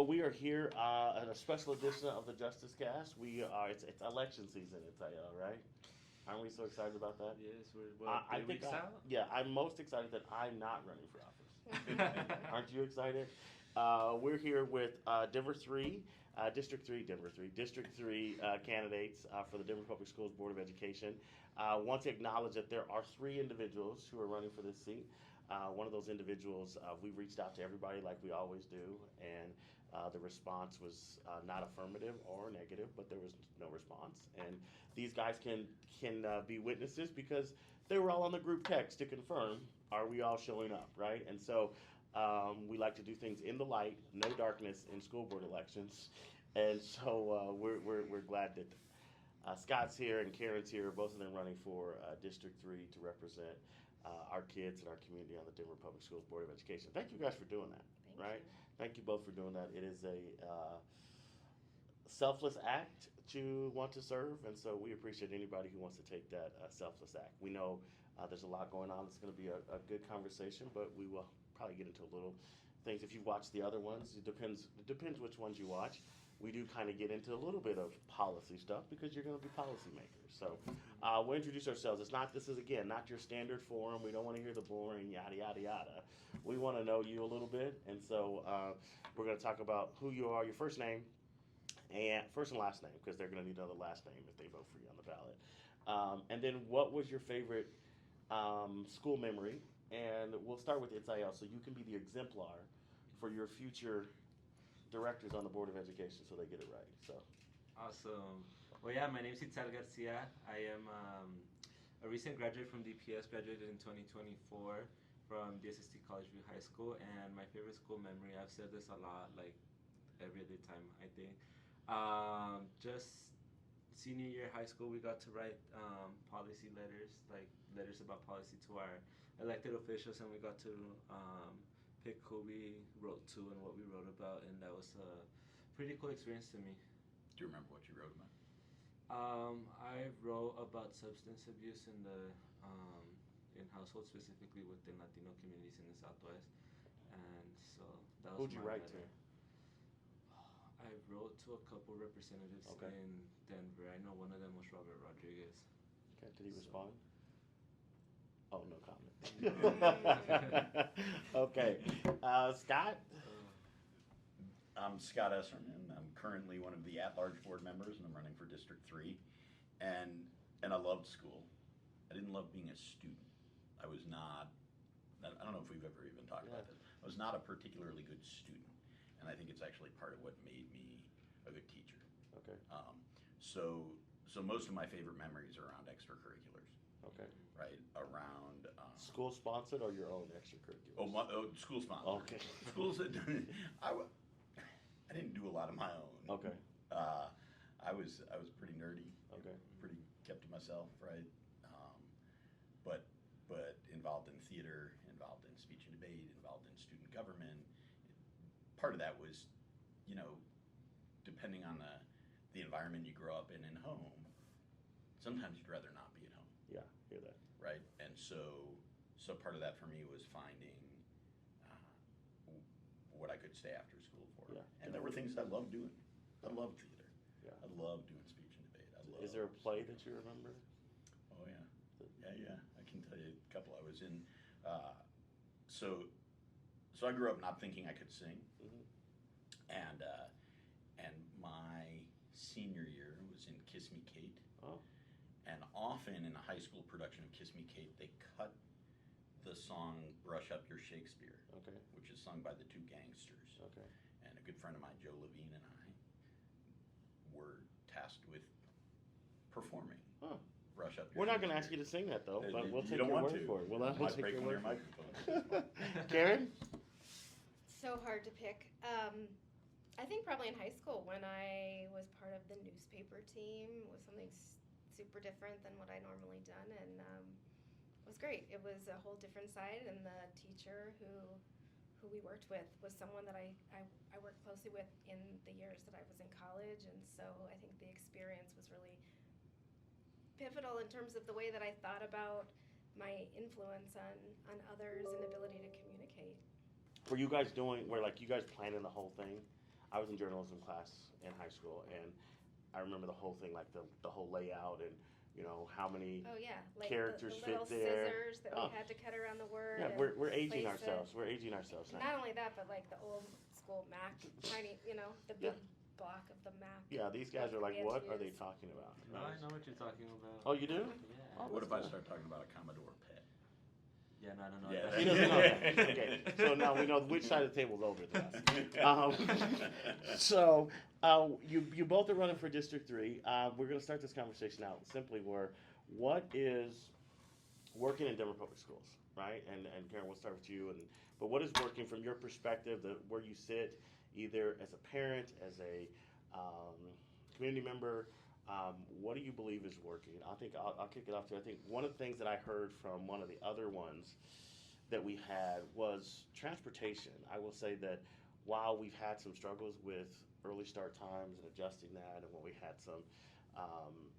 Well, we are here at a special edition of the Justice Cast. We are it's election season. It's right. Aren't we so excited about that? Yes, we're I three think weeks out. yeah, I'm most excited that I'm not running for office. Aren't you excited? We're here with District 3 candidates for the Denver Public Schools Board of Education. Want to acknowledge that there are three individuals who are running for this seat. One of those individuals, we've reached out to everybody like we always do, and the response was not affirmative or negative, but there was no response. And these guys can be witnesses because they were all on the group text to confirm, are we all showing up, right? And so we like to do things in the light, no darkness in school board elections. And so we're glad that Scott's here and Karen's here, both of them running for District 3 to represent our kids and our community on the Denver Public Schools Board of Education. Thank you guys for doing that, right? You. Thank you both for doing that. It is a selfless act to want to serve, and so we appreciate anybody who wants to take that selfless act. We know there's a lot going on. It's going to be a good conversation, but we will probably get into a little things. If you've watched the other ones, it depends which ones you watch. We do kind of get into a little bit of policy stuff because you're going to be policymakers. So we'll introduce ourselves. This is again not your standard forum. We don't want to hear the boring yada yada yada. We want to know you a little bit, and so we're going to talk about who you are, your first name, and first and last name, because they're going to need another last name if they vote for you on the ballot. And then what was your favorite school memory? And we'll start with Itzael, so you can be the exemplar for your future directors on the Board of Education so they get it right. So Awesome. Well, yeah, my name is Itzel Garcia. I am a recent graduate from DPS, graduated in 2024 from DSST College View High School. And my favorite school memory, I've said this a lot, like every other time, I think. Just senior year high school, we got to write policy letters, like letters about policy to our elected officials, and we got to pick who we wrote to and what we wrote about, and that was a pretty cool experience to me. Do you remember what you wrote about? I wrote about substance abuse in households, specifically within Latino communities in the Southwest, and so that was. Who'd you write letter. I wrote to a couple representatives Okay. in Denver. I know one of them was Robert Rodriguez. okay, did he respond? Oh, no comment. Okay, Scott. I'm Scott Esserman. I'm currently one of the at-large board members, and I'm running for District 3. And I loved school. I didn't love being a student. I was not, I don't know if we've ever even talked about this. I was not a particularly good student. And I think it's actually part of what made me a good teacher. Okay. So most of my favorite memories are around extracurriculars, Okay. right? Around School sponsored or your own extracurriculars? school sponsored. Okay. Schools that I didn't do a lot of my own. Okay. I was pretty nerdy. Okay. Pretty kept to myself, right? But involved in theater, involved in speech and debate, involved in student government. Part of that was, depending on the environment you grow up in home, sometimes you'd rather not be at home, Yeah, hear that. right? And so part of that for me was finding what I could stay after school for. Yeah. And there were things I loved doing. I loved theater. Yeah. I loved doing speech and debate. Is there a play that you remember? Oh yeah, yeah. I can tell you a couple. I was in. So I grew up not thinking I could sing, Mhm. and my senior year was in Kiss Me Kate. Oh. And often in a high school production of Kiss Me Kate, they cut the song "Brush Up Your Shakespeare," Okay. which is sung by the Two Gangsters. Okay. And a good friend of mine, Joe Levine, and I were tasked with performing Huh. "Brush Up Your We're not going to ask Shakespeare." you to sing that though, but You we'll take don't your want word to. for it. We'll Might take break your one of word. your microphones. Karen? So hard to pick. I think probably in high school when I was part of the newspaper team was something super different than what I normally done, and it was great. It was a whole different side, and the teacher who we worked with was someone that I worked closely with in the years that I was in college, and so I think the experience was really pivotal in terms of the way that I thought about my influence on others and ability to communicate. Were you guys planning the whole thing? I was in journalism class in high school, and I remember the whole thing, like the whole layout and, you know, how many. Oh yeah, like Characters the little fit there. scissors that Oh. we had to cut around the word. Yeah, and we're aging place it. ourselves. We're aging ourselves now. Not only that, but like the old school Mac, tiny, you know, the big block of the Mac. Yeah, these guys are like, We had what to are they use. talking about? No, I know what you're talking about. Oh, you do? Yeah. Oh, What if I that's start talking about a Commodore PET? Yeah, no, I don't know. Yeah, that. He doesn't know that. Okay, so now we know which side of the table is over to us. So you both are running for District 3. We're going to start this conversation out simply where what is working in Denver Public Schools, right? And Karen, we'll start with you. But what is working from your perspective, where you sit, either as a parent, as a community member? What do you believe is working? I think I'll kick it off to. I think one of the things that I heard from one of the other ones that we had was transportation. I will say that while we've had some struggles with early start times and adjusting that, and when we had some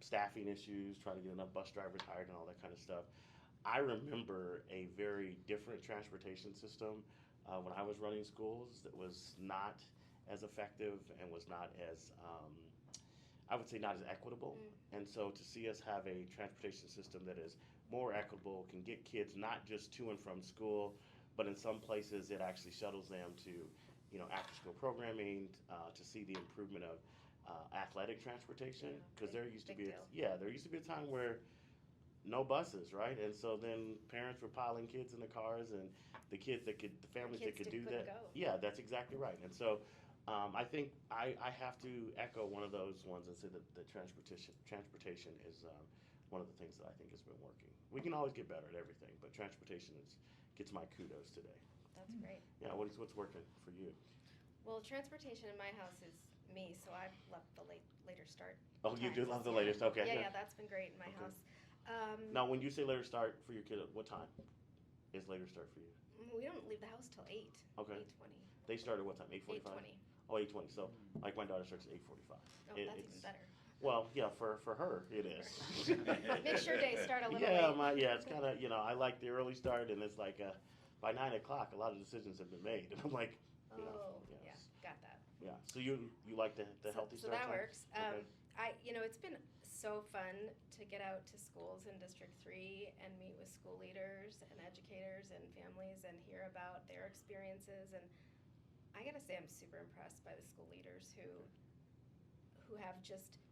staffing issues, trying to get enough bus drivers hired and all that kind of stuff, I remember a very different transportation system when I was running schools that was not as effective and was not as I would say not as equitable. And so to see us have a transportation system that is more equitable, can get kids not just to and from school, but in some places it actually shuttles them to, you know, after school programming, to see the improvement of athletic transportation. Because there used to be, there used to be a time where no buses, right? And so then parents were piling kids in the cars, and the families that could do that. Go. Yeah, that's exactly right. And so I think I have to echo one of those ones and say that the transportation is one of the things that I think has been working. We can always get better at everything, but transportation gets my kudos today. That's great. Yeah, what's working for you? Well, transportation in my house is me, so I've left the later start. Oh, you do times. love the latest. Okay. Yeah, that's been great in my Okay. house. Now, when you say later start for your kid, what time is later start for you? We don't leave the house till 8. Okay. 8:20. They start at what time? 8:45. 8:20. Oh, 8:20. So, like my daughter starts at 8:45. Oh, that's even better. Well, yeah, for her it is. Makes your day start a little yeah, late. it's kind of, you know, I like the early start, and it's like by 9 o'clock, a lot of decisions have been made, and I'm like, you know, Oh, yes. yeah, got that. Yeah. So you like the healthy So start that time? works. Okay. It's been so fun to get out to schools in District 3 and meet with school leaders and educators and families and hear about their experiences. And I gotta say, I'm super impressed by the school leaders who have just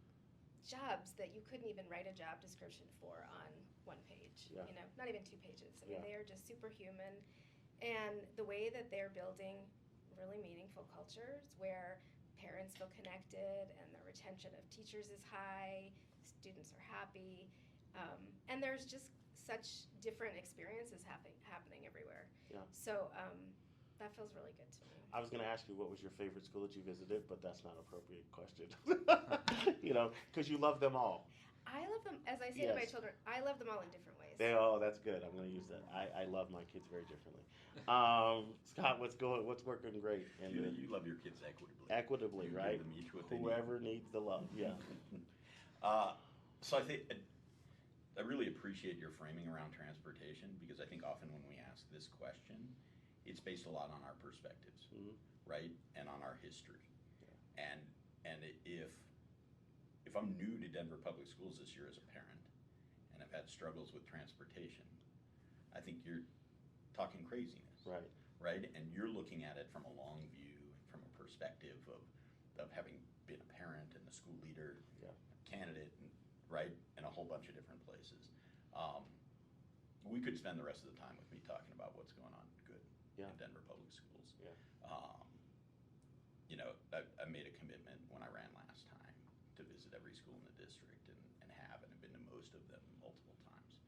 jobs that you couldn't even write a job description for on one page. Yeah. You know, not even 2 pages. I mean, Yeah. they are just superhuman, and the way that they're building really meaningful cultures where parents feel connected and the retention of teachers is high, students are happy, and there's just such different experiences happening everywhere. Yeah. So that feels really good to me. I was going to ask you what was your favorite school that you visited, but that's not an appropriate question. You know, because you love them all. I love them, as I say to my Yes. children, I love them all in different ways. That's good. I'm going to use that. I love my kids very differently. Scott, what's working great? And You love your kids equitably. equitably, You right? give them each what they need. Whoever needs the love. Yeah. So I think I really appreciate your framing around transportation, because I think often when we ask this question, it's based a lot on our perspectives, Mhm. right, and on our history. And if I'm new to Denver Public Schools this year as a parent, and I've had struggles with transportation, I think you're talking craziness, Right. right? And you're looking at it from a long view, from a perspective of having been a parent and a school leader, Yeah. candidate, and, right, in a whole bunch of different places. We could spend the rest of the time with me talking about what's going on good Yeah. in Denver Public Schools. Yeah. You know, I made a commitment when I ran last time to visit every school in the district, and have been to most of them multiple times.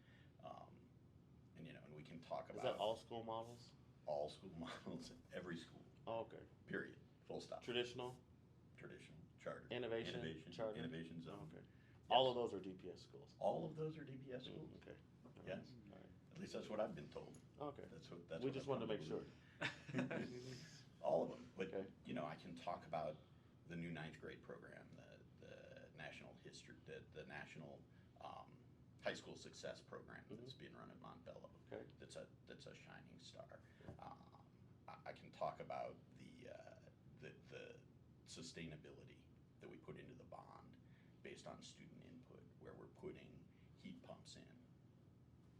And you know, and we can talk Is about that all school models? all school models, every school, Oh, okay. period, full stop. Traditional, Traditional, charter, innovation, charter. innovation Oh, zone. okay. All of those are DPS schools. All of those are DPS schools. Okay. Yes. All right. At least that's what I've been told. Okay. That's We what just I've wanted to come make sure. believe. All of them, but Okay. you know, I can talk about the new 9th grade program, the national history, the national high school success program that's being run at Montbello. Okay. That's a shining star. I can talk about the sustainability that we put into the bond based on student input, where we're putting heat pumps in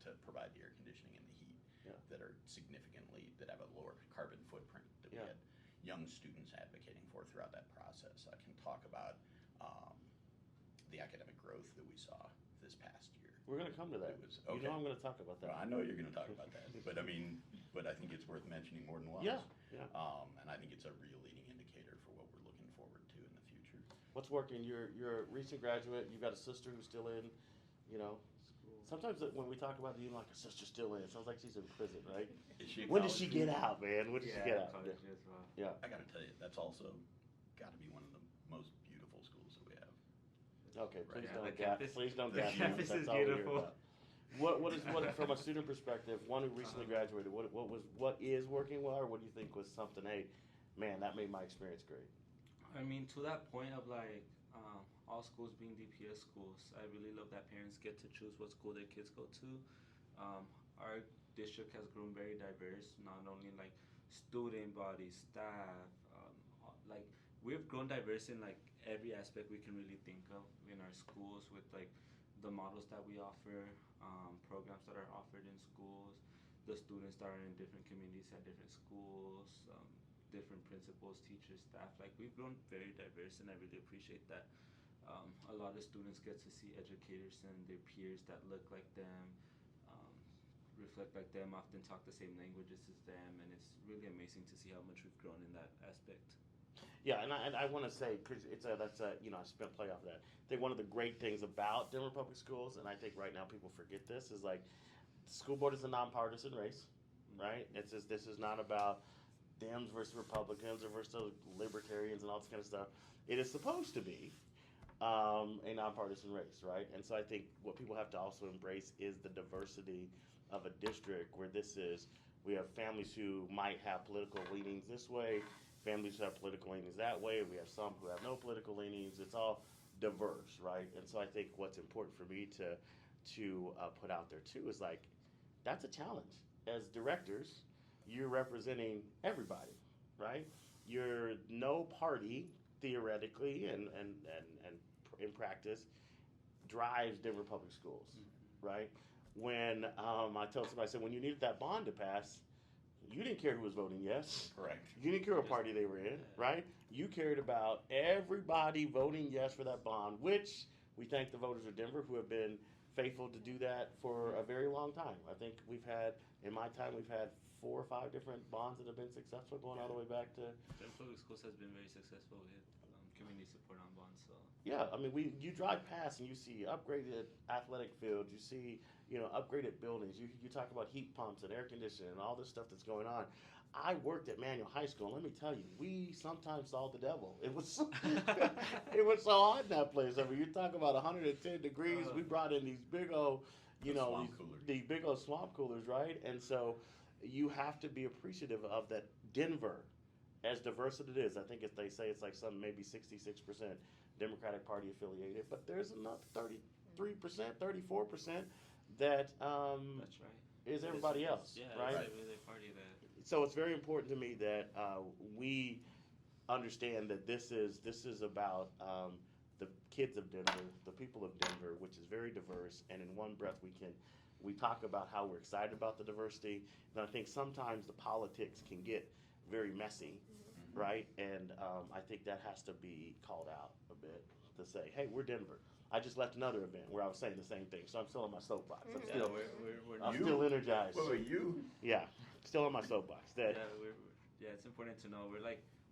to provide the air conditioning and the heat Yeah. that are significantly, that have a lower carbon footprint that we Yeah. had young students advocating for throughout that process. I can talk about the academic growth that we saw this past year. We're going to come to that. It was- You okay. know I'm going to talk about that. Well, I know you're going to talk about that, but I mean, but I think it's worth mentioning more than once. Yeah, yeah. And I think it's a real leading indicator for what we're looking forward to in the future. What's working? You're a recent graduate. You've got a sister who's still in, you know. Sometimes when we talk about you, like a sister's still in, it sounds like she's in prison, right? Is she When does she acknowledging- get out, man? When does she get out? college as well. Yeah. I gotta tell you, that's also gotta be one of the most beautiful schools that we have. Okay, please Yeah, don't the gas. campus- Please don't the gas. campus That's is all we hear beautiful. about. What from a student perspective, one who recently graduated, what is working well, or what do you think was something? Hey, man, that made my experience great. I mean, to that point of like all schools being DPS schools, I really love that parents get to choose what school their kids go to. Our district has grown very diverse, not only like student body, staff, like we've grown diverse in like every aspect we can really think of in our schools with like the models that we offer, programs that are offered in schools, the students that are in different communities at different schools, different principals, teachers, staff. Like we've grown very diverse, and I really appreciate that. A lot of students get to see educators and their peers that look like them, reflect like them, often talk the same languages as them, and it's really amazing to see how much we've grown in that aspect. Yeah, and I want to say because that's I spent play off of that. I think one of the great things about Denver Public Schools, and I think right now people forget this, is like the school board is a nonpartisan race, right? This is not about Dems versus Republicans or versus libertarians and all this kind of stuff. It is supposed to be a nonpartisan race, right? And so I think what people have to also embrace is the diversity of a district where we have families who might have political leanings this way, families who have political leanings that way. We have some who have no political leanings. It's all diverse, right? And so I think what's important for me to put out there too is like that's a challenge. As directors, you're representing everybody, right? You're no party theoretically and in practice drives Denver Public Schools, right? When I told somebody, I said, when you needed that bond to pass, you didn't care who was voting yes. Correct. You didn't care what party they were in, right? You cared about everybody voting yes for that bond, which we thank the voters of Denver who have been faithful to do that for a very long time. I think in my time, we've had 4 or 5 different bonds that have been successful going all the way back to. Denver Public Schools has been very successful with community support on bonds. So Yeah, I mean, you drive past and you see upgraded athletic fields, you see, upgraded buildings, you talk about heat pumps and air conditioning and all this stuff that's going on. I worked at Manual High School, and let me tell you, we sometimes saw the devil. It was it was so hot in that place. I mean, you talk about 110 degrees. We brought in these big old, Swamp coolers. these big old swamp coolers, right? And so you have to be appreciative of that. Denver, as diverse as it is, I think they say it's like maybe 66% Democratic Party affiliated, but there's another 33%, 34% that that's right. is everybody else, Yeah, right? it's every party that. So it's very important to me that we understand that this is about the kids of Denver, the people of Denver, which is very diverse. And in one breath, we talk about how we're excited about the diversity. And I think sometimes the politics can get very messy, right? And I think that has to be called out a bit to say, hey, we're Denver. I just left another event where I was saying the same thing, so I'm still on my soapbox. I'm Yeah, still, we're I'm You? still energized. Wait, you? Yeah, still on my soapbox. That it's important to know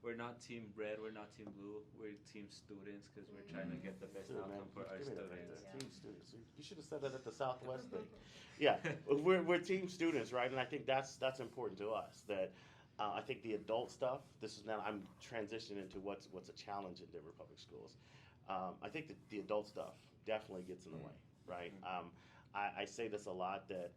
we're not team red, we're not team blue, we're team students because we're trying to get the best Dude, man, outcome for our give me that right students. there. Team students. You should have said that at the Southwest thing. Yeah, we're team students, right? And I think that's important to us. That I think the adult stuff. This is now I'm transitioning into what's a challenge in Denver Public Schools. I think that the adult stuff definitely gets in the way, right? I say this a lot that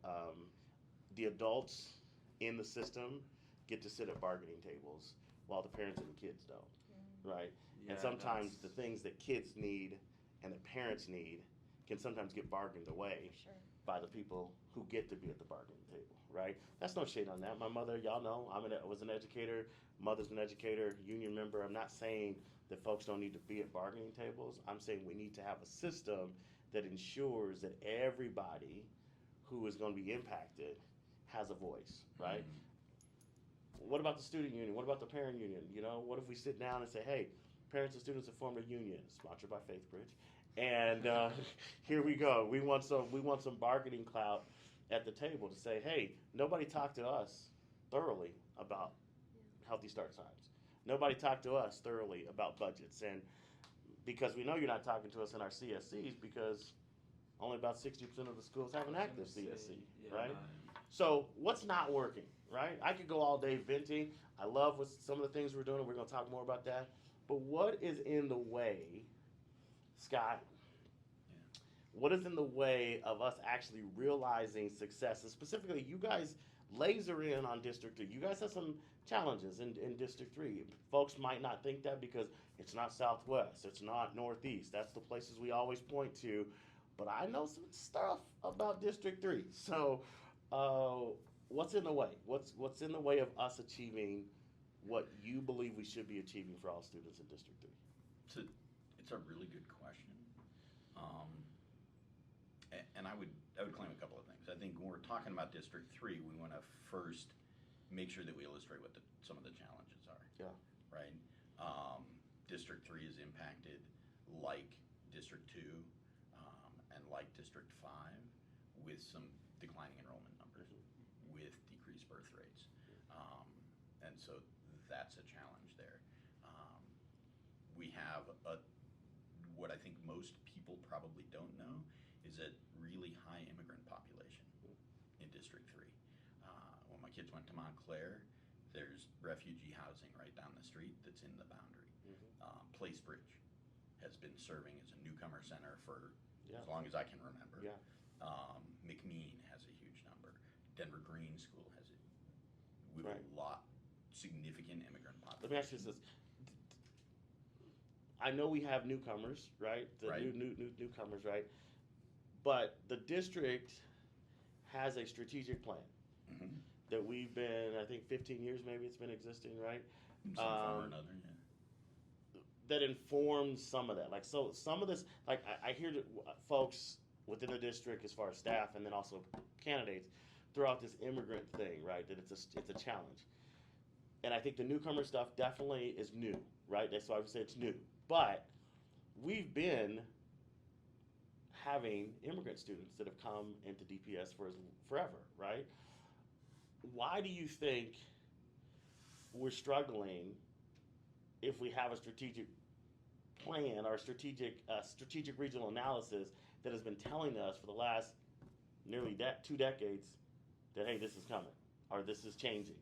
the adults in the system get to sit at bargaining tables while the parents and the kids don't, right? And sometimes the things that kids need and that parents need can sometimes get bargained away Sure. by the people who get to be at the bargaining table, right? That's no shade on that. My mother, y'all know, was an educator. Mother's an educator, union member. I'm not saying that folks don't need to be at bargaining tables. I'm saying we need to have a system that ensures that everybody who is going to be impacted has a voice, right? What about the student union? What about the parent union? You know, what if we sit down and say, hey, parents and students have formed a union, sponsored by FaithBridge, and here we go. We want some bargaining clout at the table to say, hey, nobody talked to us thoroughly about Healthy Start times. Nobody talked to us thoroughly about budgets, and because we know you're not talking to us in our CSCs because only about 60% of the schools have an active CSC, right? So what's not working, right? I could go all day venting. I love what some of the things we're doing, and we're going to talk more about that. But what is in the way, Scott? What is in the way of us actually realizing success? And specifically, you guys laser in on District 3. You guys have some challenges in District 3. Folks might not think that because it's not Southwest, it's not Northeast. That's the places we always point to. But I know some stuff about District 3. So what's in the way? What's in the way of us achieving what you believe we should be achieving for all students in District 3? It's a really good question. And I would claim a couple of things. I think when we're talking about District 3, we want to first make sure that we illustrate what some of the challenges are. Yeah. Right? District 3 is impacted like District 2 and like District 5 with some declining enrollment numbers, with decreased birth rates. And so that's a challenge there. We have what I think most people probably don't know is a really high immigrant population in District 3. When my kids went to Montclair, there's refugee housing right down the street that's in the boundary. Placebridge has been serving as a newcomer center for as long as I can remember. Yeah. McMean has a huge number. Denver Green School has a significant immigrant population. Let me ask you this. I know we have newcomers, right? Newcomers, right? But the district has a strategic plan that we've been, I think 15 years maybe it's been existing, right? In some form or another, yeah. That informs some of that. Like, so some of this, like I hear folks within the district as far as staff and then also candidates throughout this immigrant thing, right? That it's a challenge. And I think the newcomer stuff definitely is new, right? That's why I would say it's new. But we've been having immigrant students that have come into DPS for forever, right? Why do you think we're struggling if we have a strategic plan or strategic regional analysis that has been telling us for the last nearly 2 decades that, hey, this is coming or this is changing?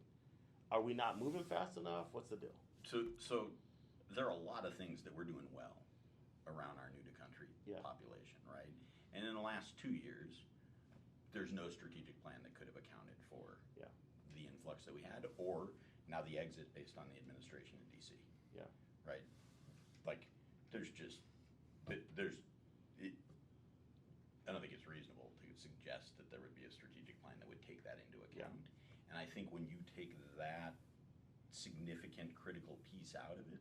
Are we not moving fast enough? What's the deal? So there are a lot of things that we're doing well around our new to country population, right? And in the last 2 years, there's no strategic plan that could have accounted for the influx that we had, or now the exit based on the administration in DC. Yeah. Right? Like, I don't think it's reasonable to suggest that there would be a strategic plan that would take that into account. And I think when you take that significant critical piece out of it,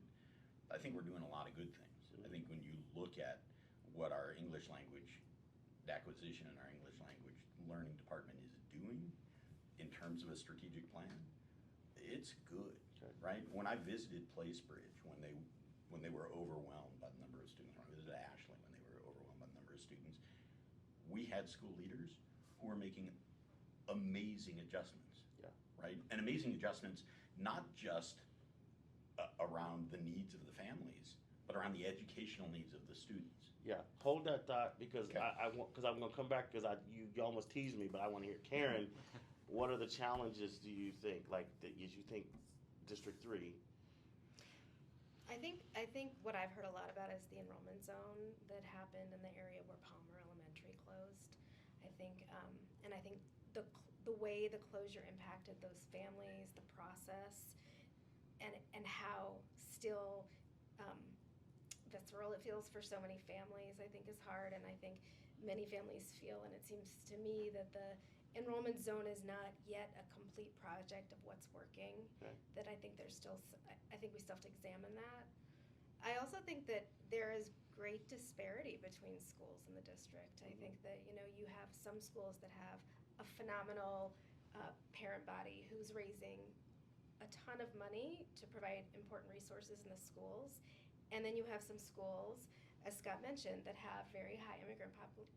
I think we're doing a lot of good things. I think when you look at what our English language acquisition and our English language learning department is doing in terms of a strategic plan, it's good, right? When I visited Placebridge, when they were overwhelmed by the number of students, when I visited Ashland, when they were overwhelmed by the number of students, we had school leaders who were making amazing adjustments, right? And amazing adjustments, not just around the needs of the families, but around the educational needs of the students. Yeah, hold that thought because I'm going to come back because you almost teased me, but I want to hear Karen. What are the challenges do you think, like that you think District 3? I think what I've heard a lot about is the enrollment zone that happened in the area where Palmer Elementary closed. I think the way the closure impacted those families, the process, and how still visceral it feels for so many families, I think is hard. And I think many families feel, and it seems to me that the enrollment zone is not yet a complete project of what's working. Okay. That I think I think we still have to examine that. I also think that there is great disparity between schools in the district. I think that, you know, you have some schools that have a phenomenal parent body who's raising a ton of money to provide important resources in the schools. And then you have some schools, as Scott mentioned, that have very high immigrant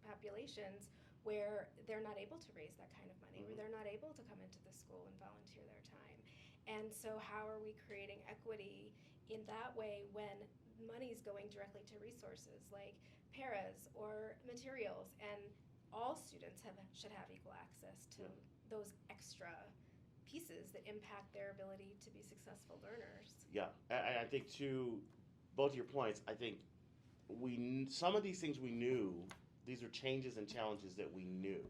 populations where they're not able to raise that kind of money, where they're not able to come into the school and volunteer their time. And so how are we creating equity in that way when money's going directly to resources like paras or materials, and all students should have equal access to those extra pieces that impact their ability to be successful learners. Yeah, I think to both of your points, I think some of these things we knew, these are changes and challenges that we knew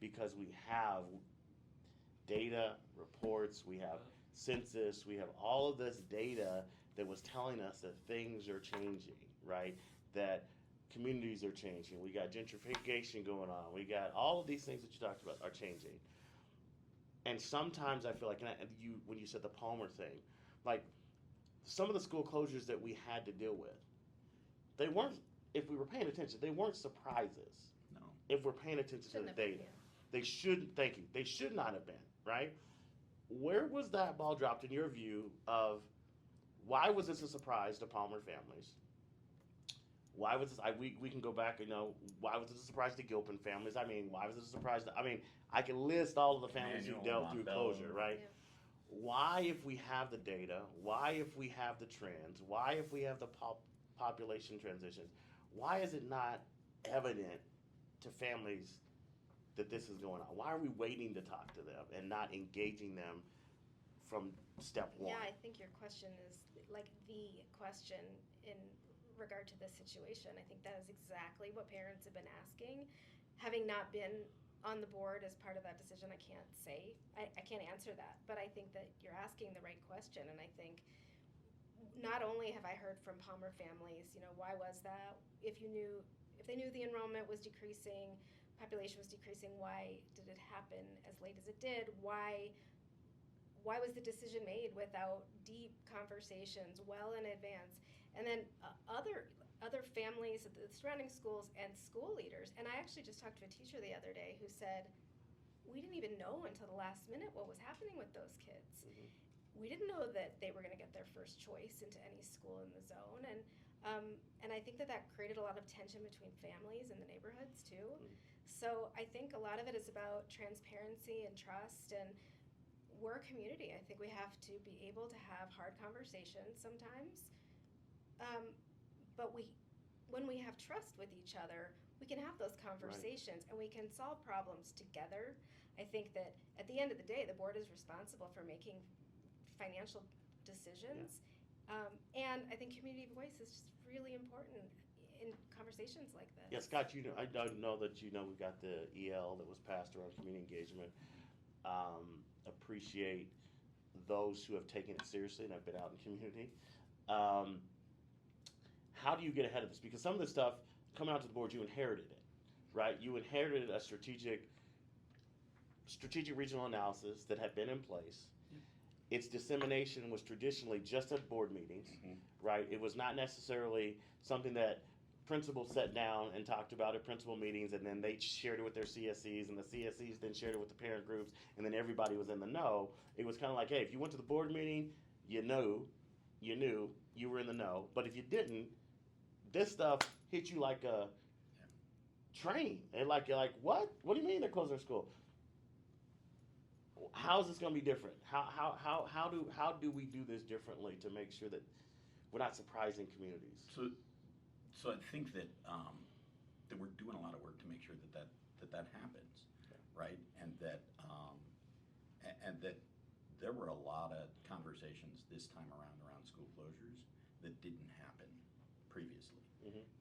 because we have data, reports, we have census, we have all of this data that was telling us that things are changing, right? That communities are changing. We got gentrification going on. We got all of these things that you talked about are changing. And sometimes I feel like, when you said the Palmer thing, like some of the school closures that we had to deal with, they weren't, if we were paying attention, they weren't surprises. No. If we're paying attention to the data. They should, thank you, they should not have been, right? Where was that ball dropped in your view of why was this a surprise to Palmer families? Why was this, we can go back and know, why was this a surprise to Gilpin families? I mean, why was this a surprise to, I can list all of the families who dealt through closure, right? Yeah. Why, if we have the data, why, if we have the trends, why, if we have the population transitions, why is it not evident to families that this is going on? Why are we waiting to talk to them and not engaging them from step one? Yeah, I think your question is like the question in regard to this situation. I think that is exactly what parents have been asking. Having not been on the board as part of that decision, I can't say, I can't answer that, but I think that you're asking the right question. And I think not only have I heard from Palmer families, you know, why was that? If they knew the enrollment was decreasing, population was decreasing, why did it happen as late as it did? Why was the decision made without deep conversations well in advance? And then other families at the surrounding schools and school leaders. And I actually just talked to a teacher the other day who said, we didn't even know until the last minute what was happening with those kids. We didn't know that they were going to get their first choice into any school in the zone. And I think that created a lot of tension between families and the neighborhoods too. So I think a lot of it is about transparency and trust, and we're a community. I think we have to be able to have hard conversations sometimes. But when we have trust with each other, we can have those conversations and we can solve problems together. I think that at the end of the day, the board is responsible for making financial decisions. And I think community voice is just really important in conversations like this. Yeah, Scott, I don't know that we got the EL that was passed around community engagement. Appreciate those who have taken it seriously and have been out in community. How do you get ahead of this? Because some of the stuff coming out to the board, you inherited it, right? You inherited a strategic regional analysis that had been in place. Its dissemination was traditionally just at board meetings, right? It was not necessarily something that principals sat down and talked about at principal meetings, and then they shared it with their CSEs, and the CSEs then shared it with the parent groups, and then everybody was in the know. It was kind of like, hey, if you went to the board meeting, you knew you were in the know. But if you didn't, this stuff hit you like a train. And you're like, what? What do you mean they're closing their school? How is this going to be different? How do we do this differently to make sure that we're not surprising communities? So I think that that we're doing a lot of work to make sure that happens, right? And that there were a lot of conversations this time around school closures that didn't happen previously.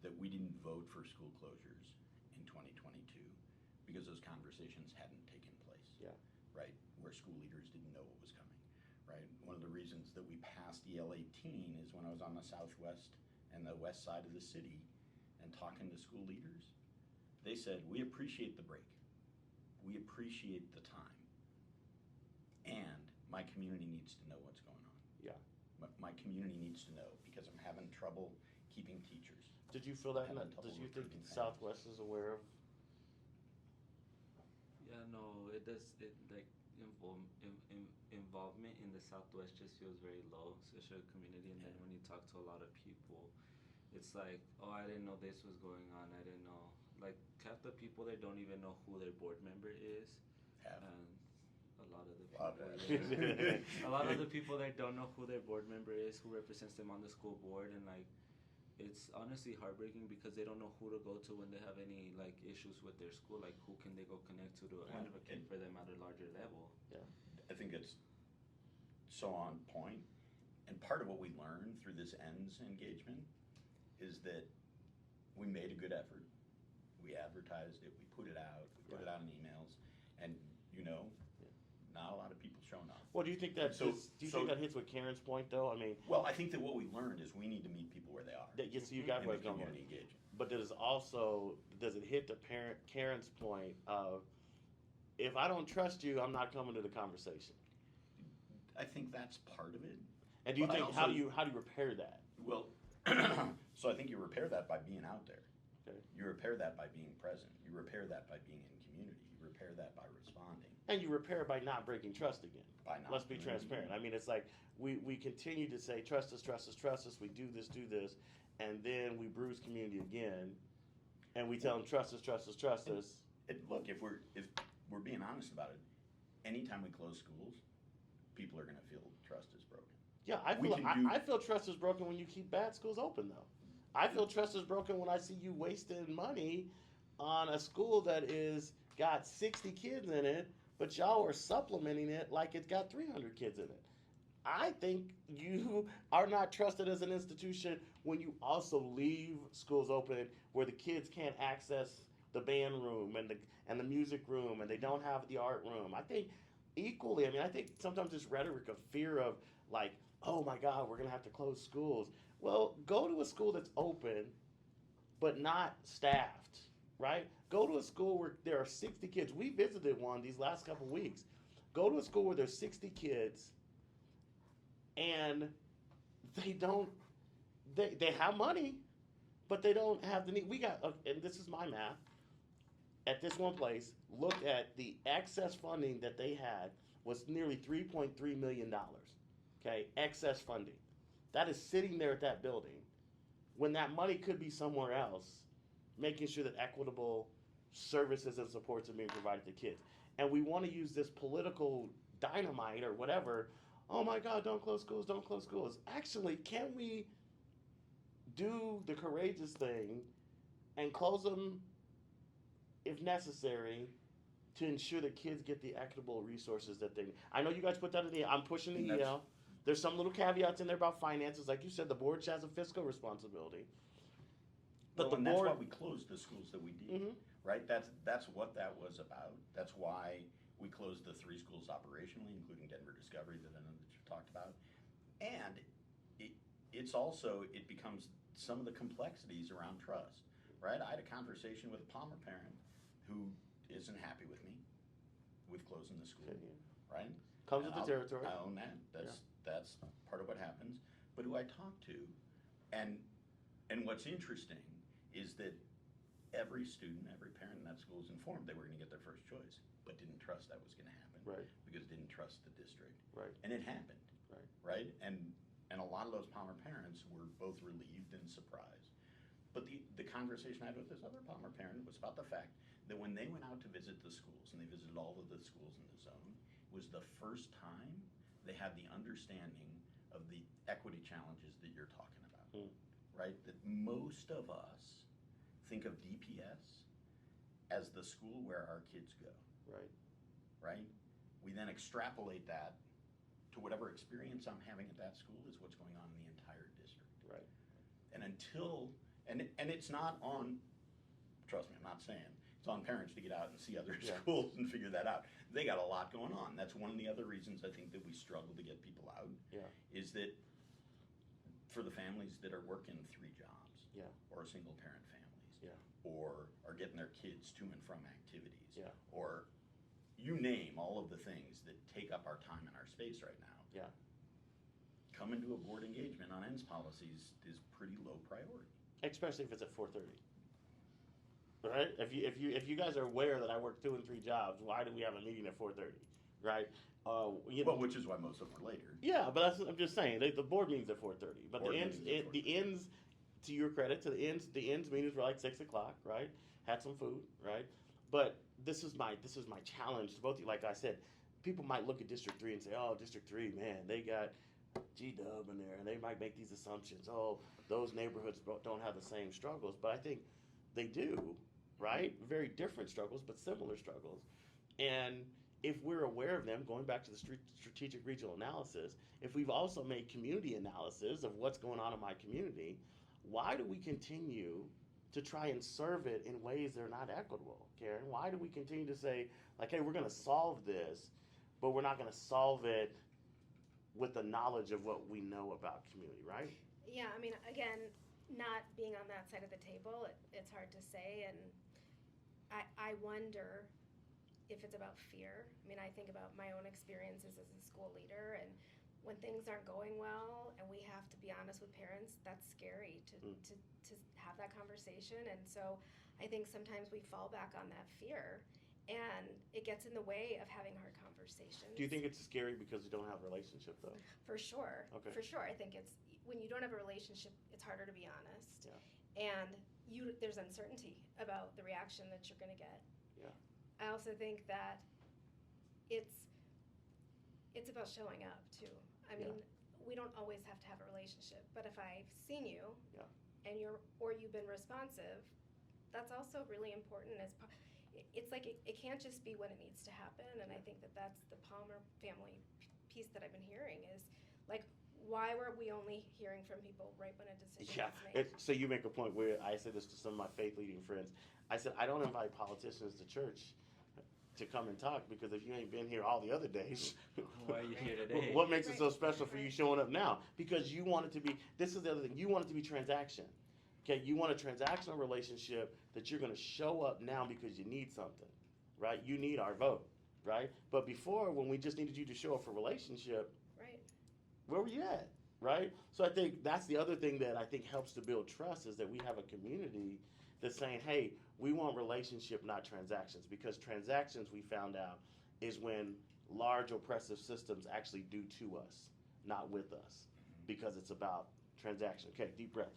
That we didn't vote for school closures in 2022 because those conversations hadn't taken place. Yeah. Right? Where school leaders didn't know what was coming. Right? One of the reasons that we passed EL 18 is when I was on the southwest and the west side of the city and talking to school leaders, they said, we appreciate the break. We appreciate the time. And my community needs to know what's going on. Yeah. My community needs to know because I'm having trouble keeping teachers. Did you feel that? Having trouble Did you think recruiting Southwest is aware of? Yeah, no, it does. It like involvement in the Southwest just feels very low, especially the community. And then when you talk to a lot of people, it's like, oh, I didn't know this was going on. I didn't know. Like half the people there don't even know who their board member is. Have. And a lot of the Lot people, of there, that. a lot of the people there don't know who their board member is, who represents them on the school board, and like, it's honestly heartbreaking because they don't know who to go to when they have any like issues with their school. Like, who can they go connect to advocate for them at a larger level? I think it's so on point. And part of what we learned through this ends engagement is that we made a good effort. We advertised it, we put it out, we put it out in emails, and not a lot of people showing up. Well, do you think that So- do you so- think that hits with Karen's point though? I mean, Well, I think that what we learned is we need to meet people where they are. that yes, you got in where the it's going. community engagement. But does it hit the parent Karen's point of if I don't trust you, I'm not coming to the conversation? I think that's part of it. And do you But I think how do also- you repair that? Well, so I think you repair that by being out there. Okay. You repair that by being present. You repair that by being in community. You repair that by responding. And you repair it by not breaking trust again. By not. Let's be transparent. I mean, it's like we continue to say trust us, trust us, trust us. We do this, and then we bruise community again, and we tell them trust us, trust us, trust us. Look, if we're being honest about it, anytime we close schools, people are going to feel trust is broken. Yeah, I We feel can do- I feel trust is broken when you keep bad schools open though. I feel trust is broken when I see you wasting money on a school that is got 60 kids in it, but y'all are supplementing it like it's got 300 kids in it. I think you are not trusted as an institution when you also leave schools open where the kids can't access the band room and the music room and they don't have the art room. I think equally, I think sometimes this rhetoric of fear of like, oh my God, we're gonna have to close schools. Well, go to a school that's open but not staffed, right? Go to a school where there are 60 kids. We visited one these last couple weeks. Go to a school where there's 60 kids and they have money, but they don't have the need. We got, and this is my math, at this one place, look at the excess funding that they had was nearly $3.3 million. Okay, excess funding. That is sitting there at that building when that money could be somewhere else, making sure that equitable services and supports are being provided to kids. And we want to use this political dynamite or whatever. Oh my God, don't close schools, don't close schools. Actually, can we do the courageous thing and close them if necessary to ensure that kids get the equitable resources that they need? I know you guys put that in the, I'm pushing the That's- EL. There's some little caveats in there about finances. Like you said, the board has a fiscal responsibility. But Well, and the that's board, why we closed the schools that we did, Mhm. right? That's what that was about. That's why we closed the 3 schools operationally, including Denver Discovery that I know that you've talked about. And it becomes some of the complexities around trust, right? I had a conversation with a Palmer parent who isn't happy with me with closing the school, right? comes And with the territory. I own that. That's part of what happens. But who I talk to, and what's interesting is that every student, every parent in that school is informed they were going to get their first choice, but didn't trust that was going to happen, Right. because didn't trust the district, Right. and it happened, Right. right? And a lot of those Palmer parents were both relieved and surprised. But the conversation I had with this other Palmer parent was about the fact that when they went out to visit the schools, and they visited all of the schools in the zone, was the first time they had the understanding of the equity challenges that you're talking about, right? That most of us think of DPS as the school where our kids go, Right. right? We then extrapolate that to whatever experience I'm having at that school is what's going on in the entire district. Right. And and it's not on, trust me, I'm not saying, it's on parents to get out and see other Yeah. schools and figure that out. They got a lot going on. That's one of the other reasons I think that we struggle to get people out. Yeah. Is that for the families that are working 3 jobs. Yeah. Or single parent families. Yeah. Or are getting their kids to and from activities. Yeah. Or you name all of the things that take up our time and our space right now. Yeah. coming to a board engagement on ends policies is pretty low priority. Especially if it's at 4:30. Right? If you guys are aware that I work 2 and 3 jobs, why do we have a meeting at 4:30? Right? You know, Well, which is why most of them are later. yeah, but I'm just saying the board meetings at 4:30. But Board the ends, meetings at the ends, to your credit, the ends meetings were like 6 o'clock, right? Had some food, right? But this is my challenge to both of you. Like I said, people might look at District 3 and say, "Oh, District 3, man, they got G-Dub in there," and they might make these assumptions. Oh, those neighborhoods don't have the same struggles, but I think they do, right? Very different struggles, but similar struggles. And if we're aware of them, going back to the strategic regional analysis, if we've also made community analysis of what's going on in my community, why do we continue to try and serve it in ways that are not equitable, Karen? Why do we continue to say, like, hey, we're going to solve this, but we're not going to solve it with the knowledge of what we know about community, right? Yeah, I mean, again, not being on that side of the table, it's hard to say, and I wonder if it's about fear. I mean, I think about my own experiences as a school leader, and when things aren't going well and we have to be honest with parents, that's scary to have that conversation. And so I think sometimes we fall back on that fear, and it gets in the way of having hard conversations. Do you think it's scary because you don't have a relationship, though? For sure. Okay. For sure. I think it's when you don't have a relationship, it's harder to be honest. Yeah. And there's uncertainty about the reaction that you're going to get. Yeah. I also think that it's about showing up too. I mean, we don't always have to have a relationship, but if I've seen you and you've been responsive, that's also really important it's like it can't just be when it needs to happen. And I think that's the Palmer family piece that I've been hearing is like, why were we only hearing from people right when a decision was made? So you make a point where I said this to some of my faith leading friends. I said, I don't invite politicians to church to come and talk, because if you ain't been here all the other days, why are you here today? what makes it so special for you showing up now? Because you want it to be, this is the other thing, you want it to be transaction. Okay, you want a transactional relationship that you're going to show up now because you need something, right? You need our vote, right? But before, when we just needed you to show up for relationship, Right. where were you at, right? So I think that's the other thing that I think helps to build trust, is that we have a community that's saying, hey, we want relationship, not transactions. Because transactions, we found out, is when large oppressive systems actually do to us, not with us, because it's about transaction. Okay, deep breath.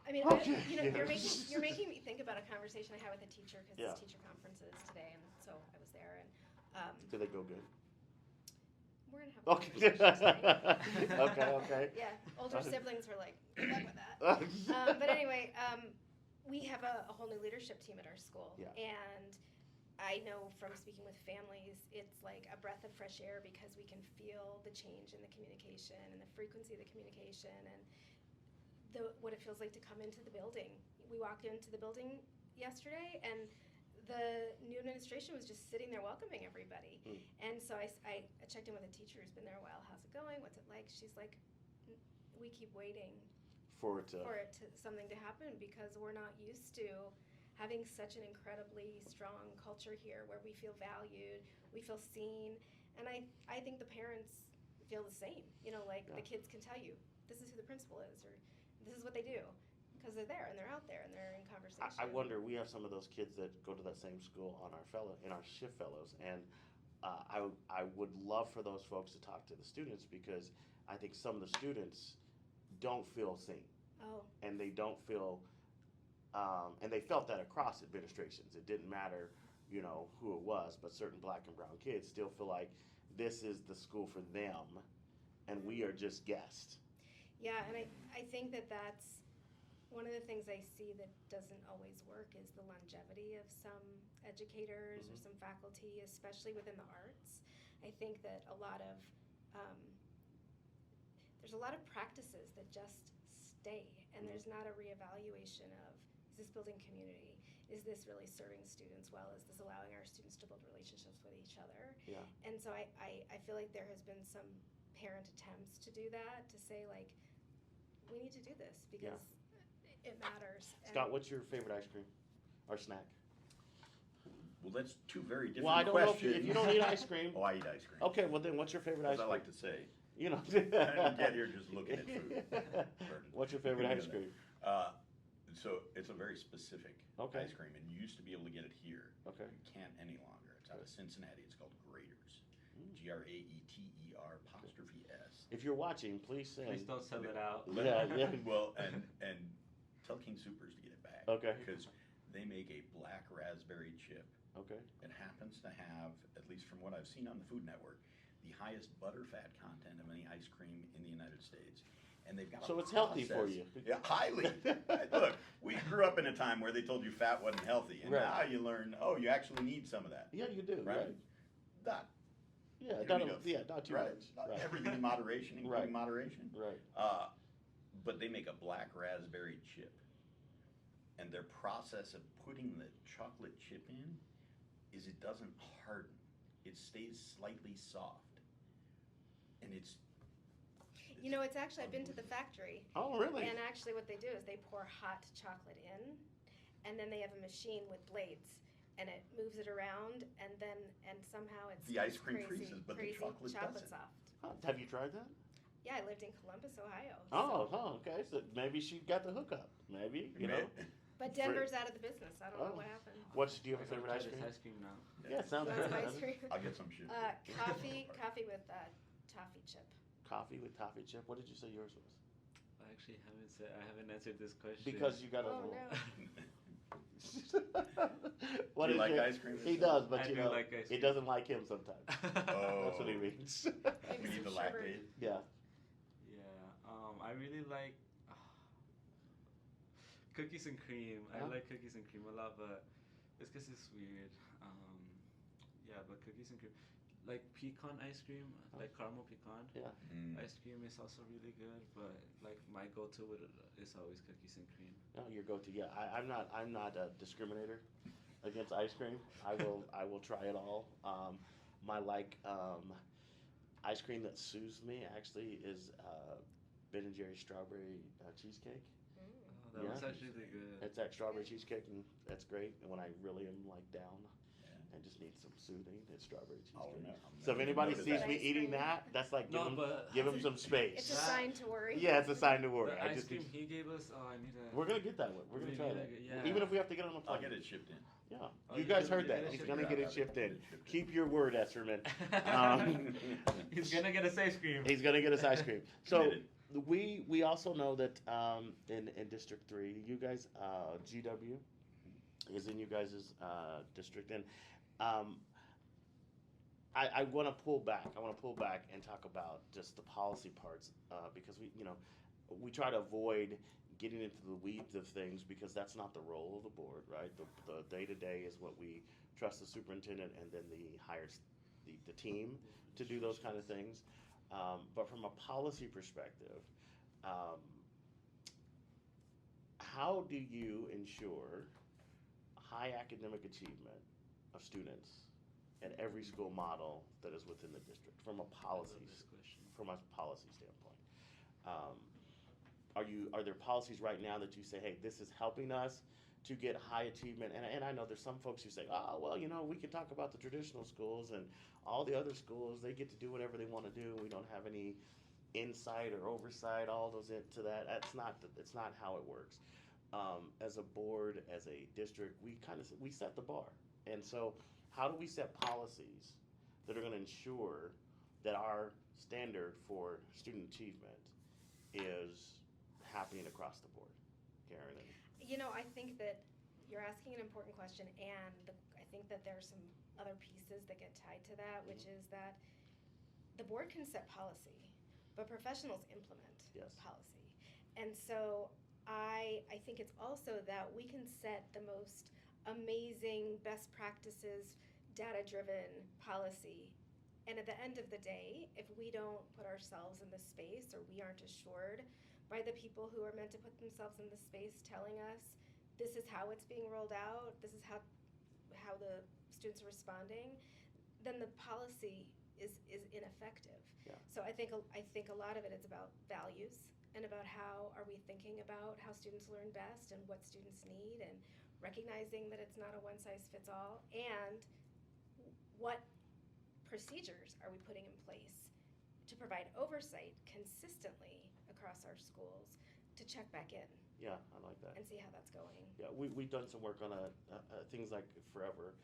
I mean, Okay. you're making me think about a conversation I had with a teacher, because it's teacher conferences today, and so I was there, and Did they go good? we're gonna have a Okay. conversation today. Okay. Yeah, older siblings were like, good luck with that. But anyway, we have a whole new leadership team at our school, and I know from speaking with families, it's like a breath of fresh air, because we can feel the change in the communication and the frequency of the communication, and what it feels like to come into the building. We walked into the building yesterday, and the new administration was just sitting there welcoming everybody. And so I checked in with a teacher who's been there a while. How's it going? What's it like? She's like, we keep waiting for it to something to happen, because we're not used to having such an incredibly strong culture here where we feel valued, we feel seen, and I think the parents feel the same. You know, like the kids can tell you, this is who the principal is, or this is what they do, because they're there and they're out there and they're in conversation. I wonder, we have some of those kids that go to that same school in our shift fellows, and I would love for those folks to talk to the students, because I think some of the students don't feel seen. Oh. And they don't feel, and they felt that across administrations. It didn't matter, who it was, but certain black and brown kids still feel like this is the school for them, and we are just guests. Yeah, and I think that's one of the things I see that doesn't always work, is the longevity of some educators or some faculty, especially within the arts. I think that there's a lot of practices that just stay, and there's not a reevaluation of, is this building community? Is this really serving students well? Is this allowing our students to build relationships with each other? Yeah. And so I feel like there has been some parent attempts to do that, to say like, we need to do this because it matters. Scott, what's your favorite ice cream or snack? Well, that's two very different Well, I don't questions. know if you don't eat ice cream. Oh, I eat ice cream. Okay, well then, what's your favorite ice As I cream? like to say, You know. I didn't get here just looking at food. What's your favorite ice cream? So it's a very specific Okay. ice cream, and you used to be able to get it here. Okay. You can't any longer. It's out of Cincinnati. It's called Graters. Mm. Graeter apostrophe S. If you're watching, please send. Please don't sell it out. Yeah, yeah. Well, and tell King Supers to get it back. Okay. Because they make a black raspberry chip. Okay. It happens to have, at least from what I've seen on the Food Network, the highest butterfat content of any ice cream in the United States. And they've got So a it's healthy for process- you. Yeah, highly. Look, we grew up in a time where they told you fat wasn't healthy, and Right. now you learn, oh, you actually need some of that. Yeah, you do. Right? Right. Not, Yeah, You not, need a- not too right? much. Not Right. everything in moderation, including Right. moderation. Right. But they make a black raspberry chip, and their process of putting the chocolate chip in is it doesn't harden; it stays slightly soft, and it's. You know, it's actually, I've been to the factory, Oh, really? and actually what they do is they pour hot chocolate in, and then they have a machine with blades, and it moves it around, and somehow it's The ice cream crazy, freezes, but the crazy chocolate doesn't. soft. Huh, have you tried that? Yeah, I lived in Columbus, Ohio. Oh, so- oh, okay. So maybe she got the hookup. Maybe, you know. But Denver's out of the business. I don't know Oh. what happened. Do you have a favorite ice cream? Ice cream now. Yeah, sounds So good. that's ice cream. I'll get some shit. Coffee with toffee chip. Coffee with toffee chip. What did you say yours was? I actually haven't answered this question. Because you got a. Oh, no. What Do you is like your- ice cream? He does, but I you do know, like ice he cream. doesn't like him sometimes. Oh. That's what he means. We need the some sherbet. lactate. Yeah. Yeah, I really like cookies and cream. I Huh? like cookies and cream a lot, but it's because it's weird. Yeah, but cookies and cream, like pecan ice cream, like caramel pecan. Yeah. Mm. Ice cream is also really good, but like my go-to with it is always cookies and cream. No, your go-to. Yeah, I'm not a discriminator against ice cream. I will try it all. My ice cream that soothes me actually is Ben and Jerry's strawberry cheesecake. Mm. Oh, that Yeah. was actually really good. It's that strawberry cheesecake, and that's great. And when I really am like down Yeah. and just need some soothing, it's strawberry I'll cheesecake. remember- So if anybody noted sees that. me Ice eating cream. that, that's like No, but give him some space. It's a sign to worry. Yeah, it's a sign to worry. The I ice just cream he gave us. Oh, I need to. we're gonna get that one. We're gonna We try need that. to get- yeah. Even if we have to get on a I'll plane. get it shipped in. Yeah, Oh, you you guys can heard get that. it He's shipped gonna in. get Yeah, it shipped in. shipped in. Keep your word, Esserman. Um, He's gonna get us ice cream. He's gonna get us ice cream. So Committed. we also know that in District 3, you guys GW is in you guys' district, and I want to pull back. I want to pull back and talk about just the policy parts because we try to avoid getting into the weeds of things because that's not the role of the board, right? The day-to-day is what we trust the superintendent and then the team to do those kind of things. But from a policy perspective, how do you ensure high academic achievement of students at every school model that is within the district from a policy This question. from a policy standpoint? Are there policies right now that you say, hey, this is helping us to get high achievement? And I know there's some folks who say, oh, well, we can talk about the traditional schools and all the other schools, they get to do whatever they want to do. We don't have any insight or oversight, all those into that. It's not how it works. As a board, as a district, we set the bar. And so how do we set policies that are going to ensure that our standard for student achievement is happening across the board? Karen? I think that you're asking an important question, and I think that there are some other pieces that get tied to that, which is that the board can set policy, but professionals implement Yes. policy. And so I think it's also that we can set the most amazing best practices, data-driven policy. And at the end of the day, if we don't put ourselves in the space, or we aren't assured by the people who are meant to put themselves in the space telling us this is how it's being rolled out, this is how the students are responding, then the policy is ineffective. Yeah. So I think a lot of it is about values and about how are we thinking about how students learn best and what students need, and recognizing that it's not a one-size-fits-all, and what procedures are we putting in place to provide oversight consistently across our schools to check back in Yeah, I like that. and see how that's going. Yeah, we've done some work on things like Forever,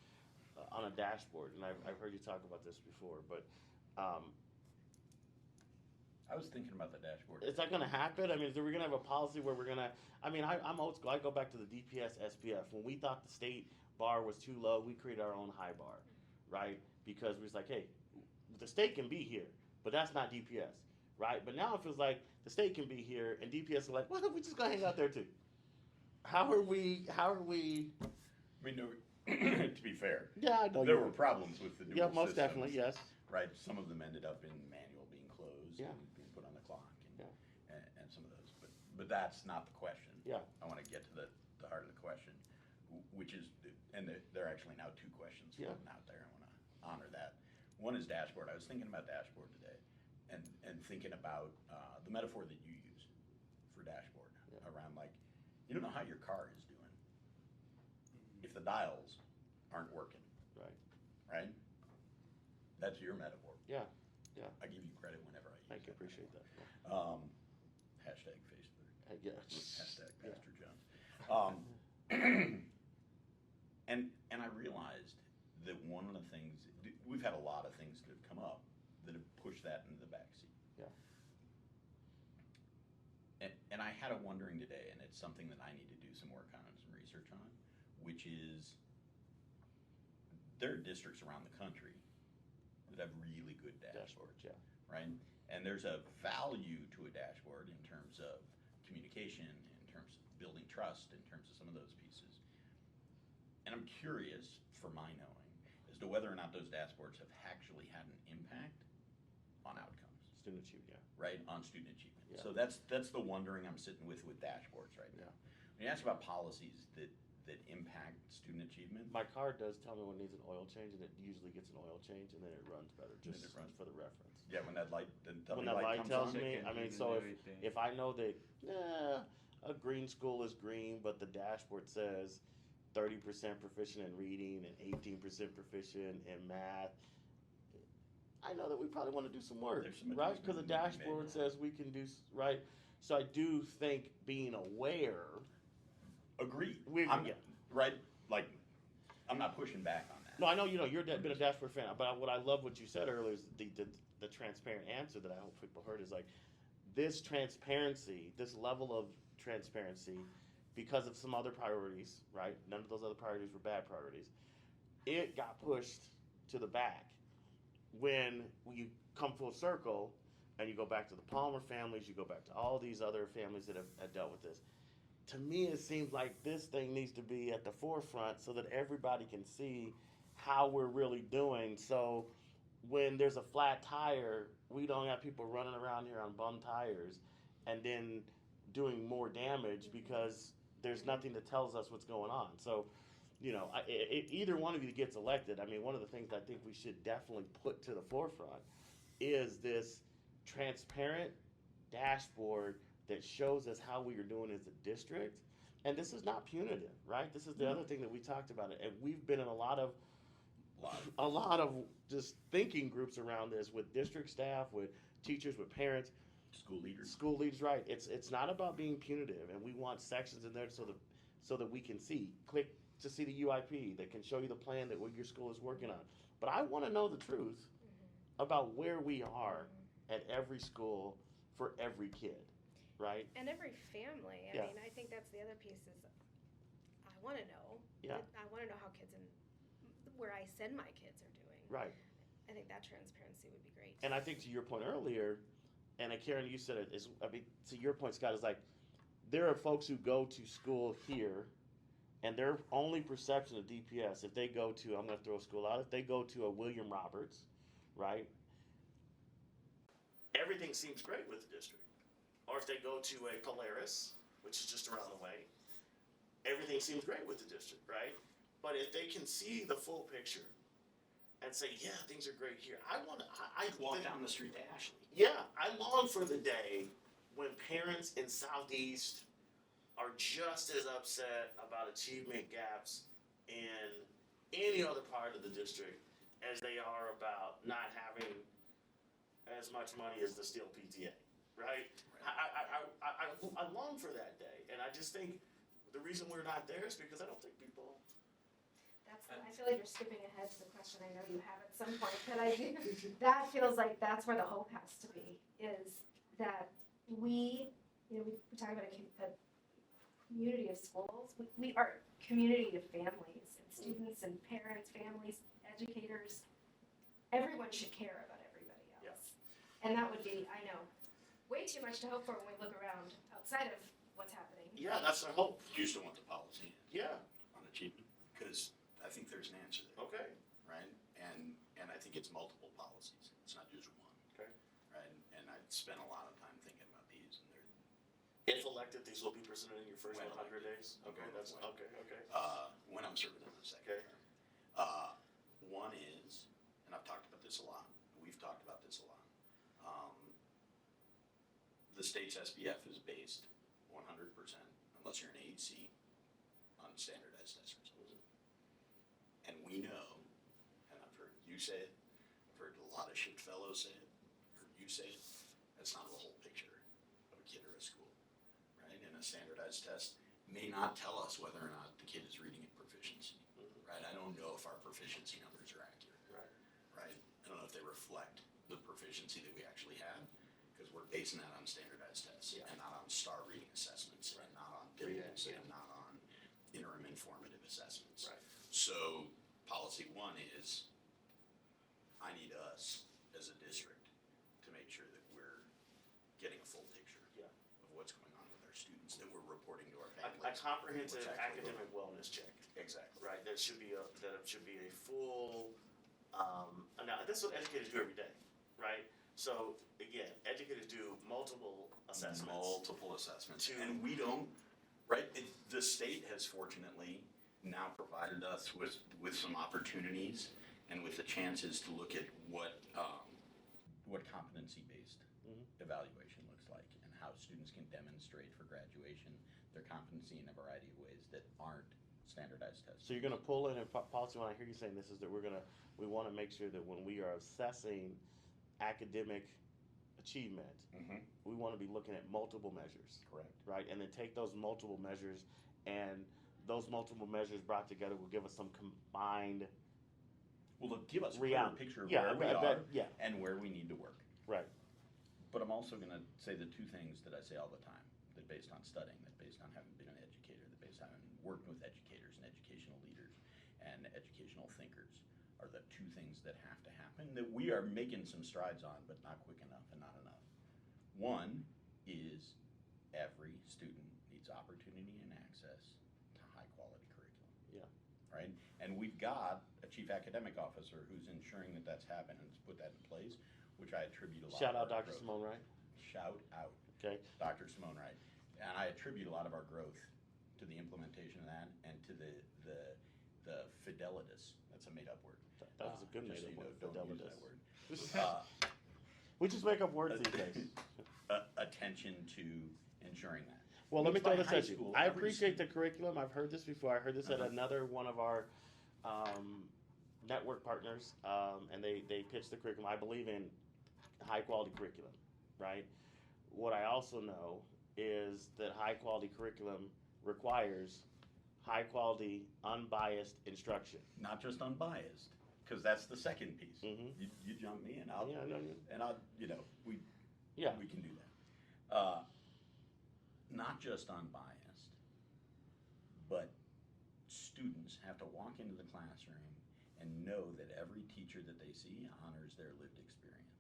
on a dashboard, and I've heard you talk about this before, but, I was thinking about the dashboard. is that gonna happen? I mean, are we gonna have a policy where we're gonna, I mean, I'm old school, I go back to the DPS, SPF, when we thought the state bar was too low, we created our own high bar, right? Because we was like, hey, the state can be here, but that's not DPS, right? But now it feels like the state can be here, and DPS is like, well, we just gonna hang out there too. How are we, I mean, no, to be fair, yeah, I know there you were problems with the dual Yeah, most systems, definitely, yes. right? Some of them ended up in manual being closed Yeah. and being put on the clock, and, Yeah. and some of those. But that's not the question. Yeah. I want to get to the heart of the question, which is, and there are actually now two questions Yeah. floating out there. I want to honor that. One is dashboard. I was thinking about dashboard today, and thinking about the metaphor that you use for dashboard, Yeah. around, like, you don't know how your car is doing if the dials aren't working, Right. right? That's your metaphor. Yeah, yeah. I give you credit whenever I use Thank you, that appreciate that. metaphor. Hashtag Facebook. Yeah. Hashtag Yeah. Pastor Jones. And I realized that one of the things, we've had a lot of things that have come up that have pushed that into the backseat. Yeah. And I had a wondering today, and it's something that I need to do some work on and some research on, which is there are districts around the country that have really good dashboards, Dashboards, yeah. right? And there's a value to a dashboard in terms of communication, in terms of building trust, in terms of some of those pieces. And I'm curious, for my knowing, as to whether or not those dashboards have actually had an impact on outcomes, Student achievement, yeah. right? On student achievement. Yeah. So that's the wondering I'm sitting with dashboards right now. Yeah. When you ask about policies that impact student achievement, My car does tell me when it needs an oil change, and it usually gets an oil change, and then it runs better, then just it runs. for the reference. yeah, when that light, When that light comes tells on, me, Check I mean, engines so and everything. if I know that, a green school is green, but the dashboard says 30% proficient in reading and 18% proficient in math, I know that we probably want to do some work, There's some right? Because the adjustment to be made. dashboard says we can do, right? So I do think being aware, Agreed. Yeah. Right, like, I'm not pushing back on that. no, I know, you're been a dashboard fan, but what I love what you said earlier is the transparent answer that I hope people heard is like, this transparency, this level of transparency, because of some other priorities, right? None of those other priorities were bad priorities. It got pushed to the back when you come full circle and you go back to the Palmer families, you go back to all these other families that have dealt with this. To me, it seems like this thing needs to be at the forefront so that everybody can see how we're really doing. So when there's a flat tire, we don't have people running around here on bum tires and then doing more damage because there's nothing that tells us what's going on. So, either one of you gets elected, I mean, one of the things I think we should definitely put to the forefront is this transparent dashboard that shows us how we are doing as a district. And this is not punitive, right? This is the other thing that we talked about. And we've been in a lot of just thinking groups around this with district staff, with teachers, with parents, School leaders. right? It's not about being punitive, and we want sections in there so that we can see. Click to see the UIP that can show you the plan that what your school is working on. But I want to know the truth about where we are at every school for every kid, right? And every family. I Yeah. mean, I think that's the other piece is I want to know. Yeah. I want to know how kids where I send my kids are doing. Right. I think that transparency would be great. And I think to your point earlier, and Karen, you said it is. I mean, to your point, Scott, is like there are folks who go to school here, and their only perception of DPS, if they go to, I'm going to throw a school out, if they go to a William Roberts, right? Everything seems great with the district. Or if they go to a Polaris, which is just around the way, everything seems great with the district, right? But if they can see the full picture and say, yeah, things are great here, I Walk down the street to Ashley. yeah, I long for the day when parents in Southeast are just as upset about achievement gaps in any other part of the district as they are about not having as much money as the Steel PTA, right? I long for that day, and I just think the reason we're not there is because I don't think people. I feel like you're skipping ahead to the question I know you have at some point, but that feels like that's where the hope has to be, is that we talk about a community of schools, we are a community of families and students and parents, families, educators. Everyone should care about everybody else. And that would be, I know, way too much to hope for when we look around outside of what's happening. Yeah, that's our hope. You still want the policy Yeah, on achievement? Because I think there's an answer there, okay, right? And I think it's multiple policies. It's not just one. Okay. Right? And I've spent a lot of time thinking about these, and they're if elected, these will be presented in your first When 100 days? Okay, that's, okay. when I'm serving in the second Okay. term. One is, and I've talked about this a lot, we've talked about this a lot. The state's SBF is based 100%, unless you're an AEC, on standardized test results. And we know, and I've heard you say it, I've heard a lot of shit fellows say it, heard you say it, that's not the whole picture of a kid or a school, right? And a standardized test may not tell us whether or not the kid is reading at proficiency, right? I don't know if our proficiency numbers are accurate, Right. right? I don't know if they reflect the proficiency that we actually have, because we're basing that on standardized tests Yeah. and not on star reading assessments and not on Yeah, DIMS yeah. and not on interim informative assessments. Right. So policy one is, I need us as a district to make sure that we're getting a full picture Yeah. of what's going on with our students, that we're reporting to our A families. comprehensive What's actually academic wellness check, Exactly. right? That should be a full, now, this is what educators do every day, right? So, again, educators do multiple assessments. Multiple assessments. To- And we don't, right, the state has fortunately now provided us with some opportunities and with the chances to look at what competency-based Mhm. evaluation looks like and how students can demonstrate for graduation their competency in a variety of ways that aren't standardized tests. So you're gonna pull in a policy, when I hear you saying this, is that we wanna make sure that when we are assessing academic achievement, Mhm. we wanna be looking at multiple measures, Correct. right? And then take those multiple measures, and those multiple measures brought together will give us some combined Well, it'll give us a clear reality. picture of Yeah, where we I are bet- yeah, and where we need to work. right. But I'm also going to say the two things that I say all the time, that based on studying, that based on having been an educator, that based on working with educators and educational leaders and educational thinkers, are the two things that have to happen, that we are making some strides on, but not quick enough and not enough. One is every student needs opportunity and access to high-quality curriculum. Yeah. Right? And we've got a chief academic officer who's ensuring that that's happened and has put that in place, which I attribute a lot Shout of out our Dr. growth. Simone Wright. Shout out Okay. Dr. Simone Wright. And I attribute a lot of our growth to the implementation of that and to the fidelitas. That's a made-up word. That was a good Just so made-up you word, know, don't use fidelitas. that word. We just make up words these days. Attention to ensuring that. Well, let me Which throw by this high at you. school, I every appreciate the student- curriculum. I've heard this before. I heard this at Uh-huh. another one of our network partners, and they pitched the curriculum. I believe in high quality curriculum, right? What I also know is that high quality curriculum requires high quality, unbiased instruction. Not just unbiased, because that's the second piece. Mhm. You jump me and Yeah, I know you. we Yeah. we can do that. Not just unbiased, but students have to walk into the classroom and know that every teacher that they see honors their lived experience.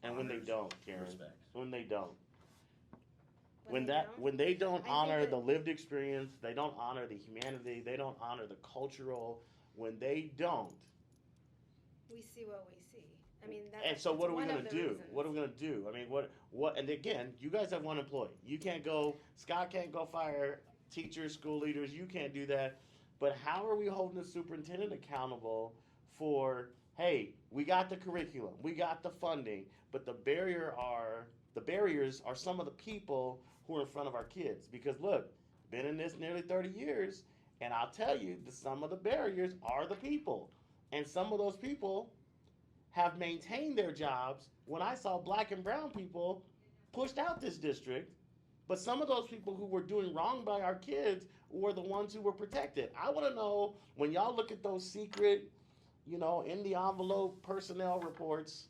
And when they Honors, don't, Karen, respects. when they don't, When they don't, when they don't I think honor that- the lived experience, they don't honor the humanity, they don't honor the cultural. When they don't, we see what we see. I mean, that's and so what are we one gonna of the do? reasons. What are we gonna do? I mean, what? And again, you guys have one employee. You can't go. Scott can't go fire teachers, school leaders. You can't do that. But how are we holding the superintendent accountable for? Hey, we got the curriculum, we got the funding, but the barriers are some of the people who are in front of our kids. Because look, been in this nearly 30 years, and I'll tell you, some of the barriers are the people, and some of those people have maintained their jobs when I saw black and brown people pushed out this district, but some of those people who were doing wrong by our kids were the ones who were protected. I want to know when y'all look at those secret, in the envelope personnel reports,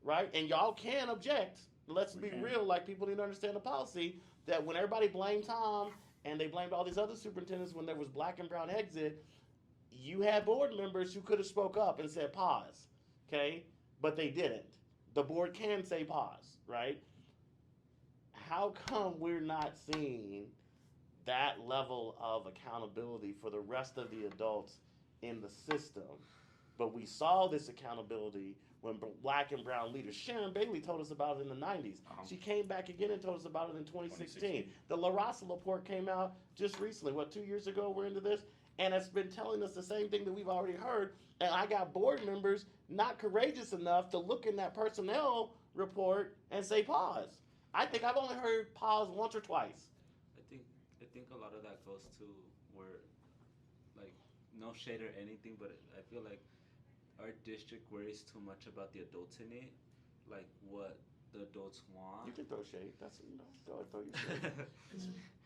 right? And y'all can object. Let's We be can. real, like people need to understand the policy that when everybody blamed Tom and they blamed all these other superintendents when there was black and brown exit, you had board members who could have spoke up and said pause, okay? But they didn't. The board can say pause, right? How come we're not seeing that level of accountability for the rest of the adults in the system? But we saw this accountability when black and brown leaders. Sharon Bailey told us about it in the 90s. Uh-huh. She came back again and told us about it in 2016. 2016. The La Raza report came out just recently. 2 years ago we're into this? And it's been telling us the same thing that we've already heard. And I got board members not courageous enough to look in that personnel report and say pause. I think I've only heard pause once or twice. I think a lot of that goes to where, like, no shade or anything, but I feel like our district worries too much about the adults in it, like what the adults want. You can throw shade. Go ahead, throw your shade.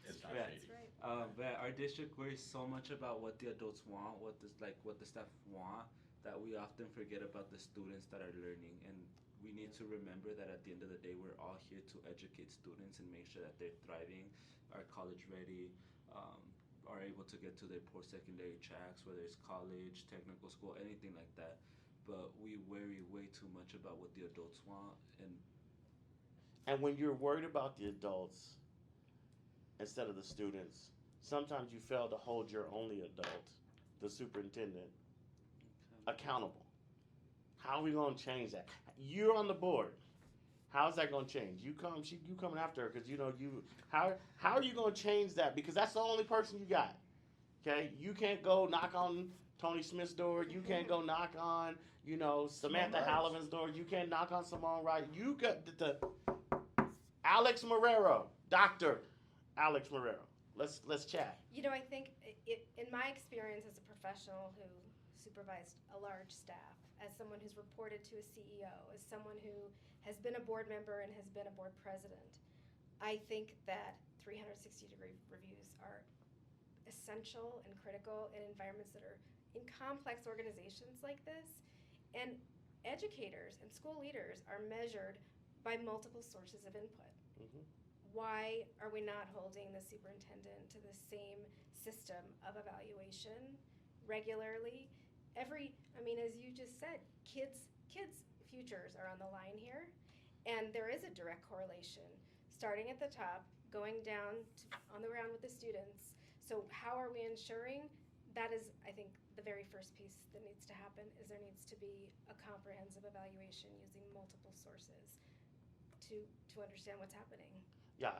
It's not Yeah. shady. That's right. But our district worries so much about what the adults want, what the staff want, that we often forget about the students that are learning. And we need to remember that at the end of the day, we're all here to educate students and make sure that they're thriving, are college ready, are able to get to their post-secondary tracks, whether it's college, technical school, anything like that. But we worry way too much about what the adults want, And when you're worried about the adults instead of the students, sometimes you fail to hold your only adult, the superintendent, accountable. How are we going to change that? You're on the board. How's that going to change? You coming after her because how are you going to change that? Because that's the only person you got. Okay, you can't go knock on Tony Smith's door. You can't go knock on Samantha Rice. Hallivan's door. You can't knock on Simone Wright. You got the Alex Marrero, Dr. Alex Marrero. Let's chat. I think in my experience as a professional who supervised a large staff, as someone who's reported to a CEO, as someone who has been a board member and has been a board president, I think that 360-degree reviews are essential and critical in environments that are in complex organizations like this. And educators and school leaders are measured by multiple sources of input. Mhm. Why are we not holding the superintendent to the same system of evaluation regularly? As you just said, kids' futures are on the line here, and there is a direct correlation, starting at the top, going down on the ground with the students. So how are we ensuring that is, I think, the very first piece that needs to happen is there needs to be a comprehensive evaluation using multiple sources to understand what's happening. Yeah,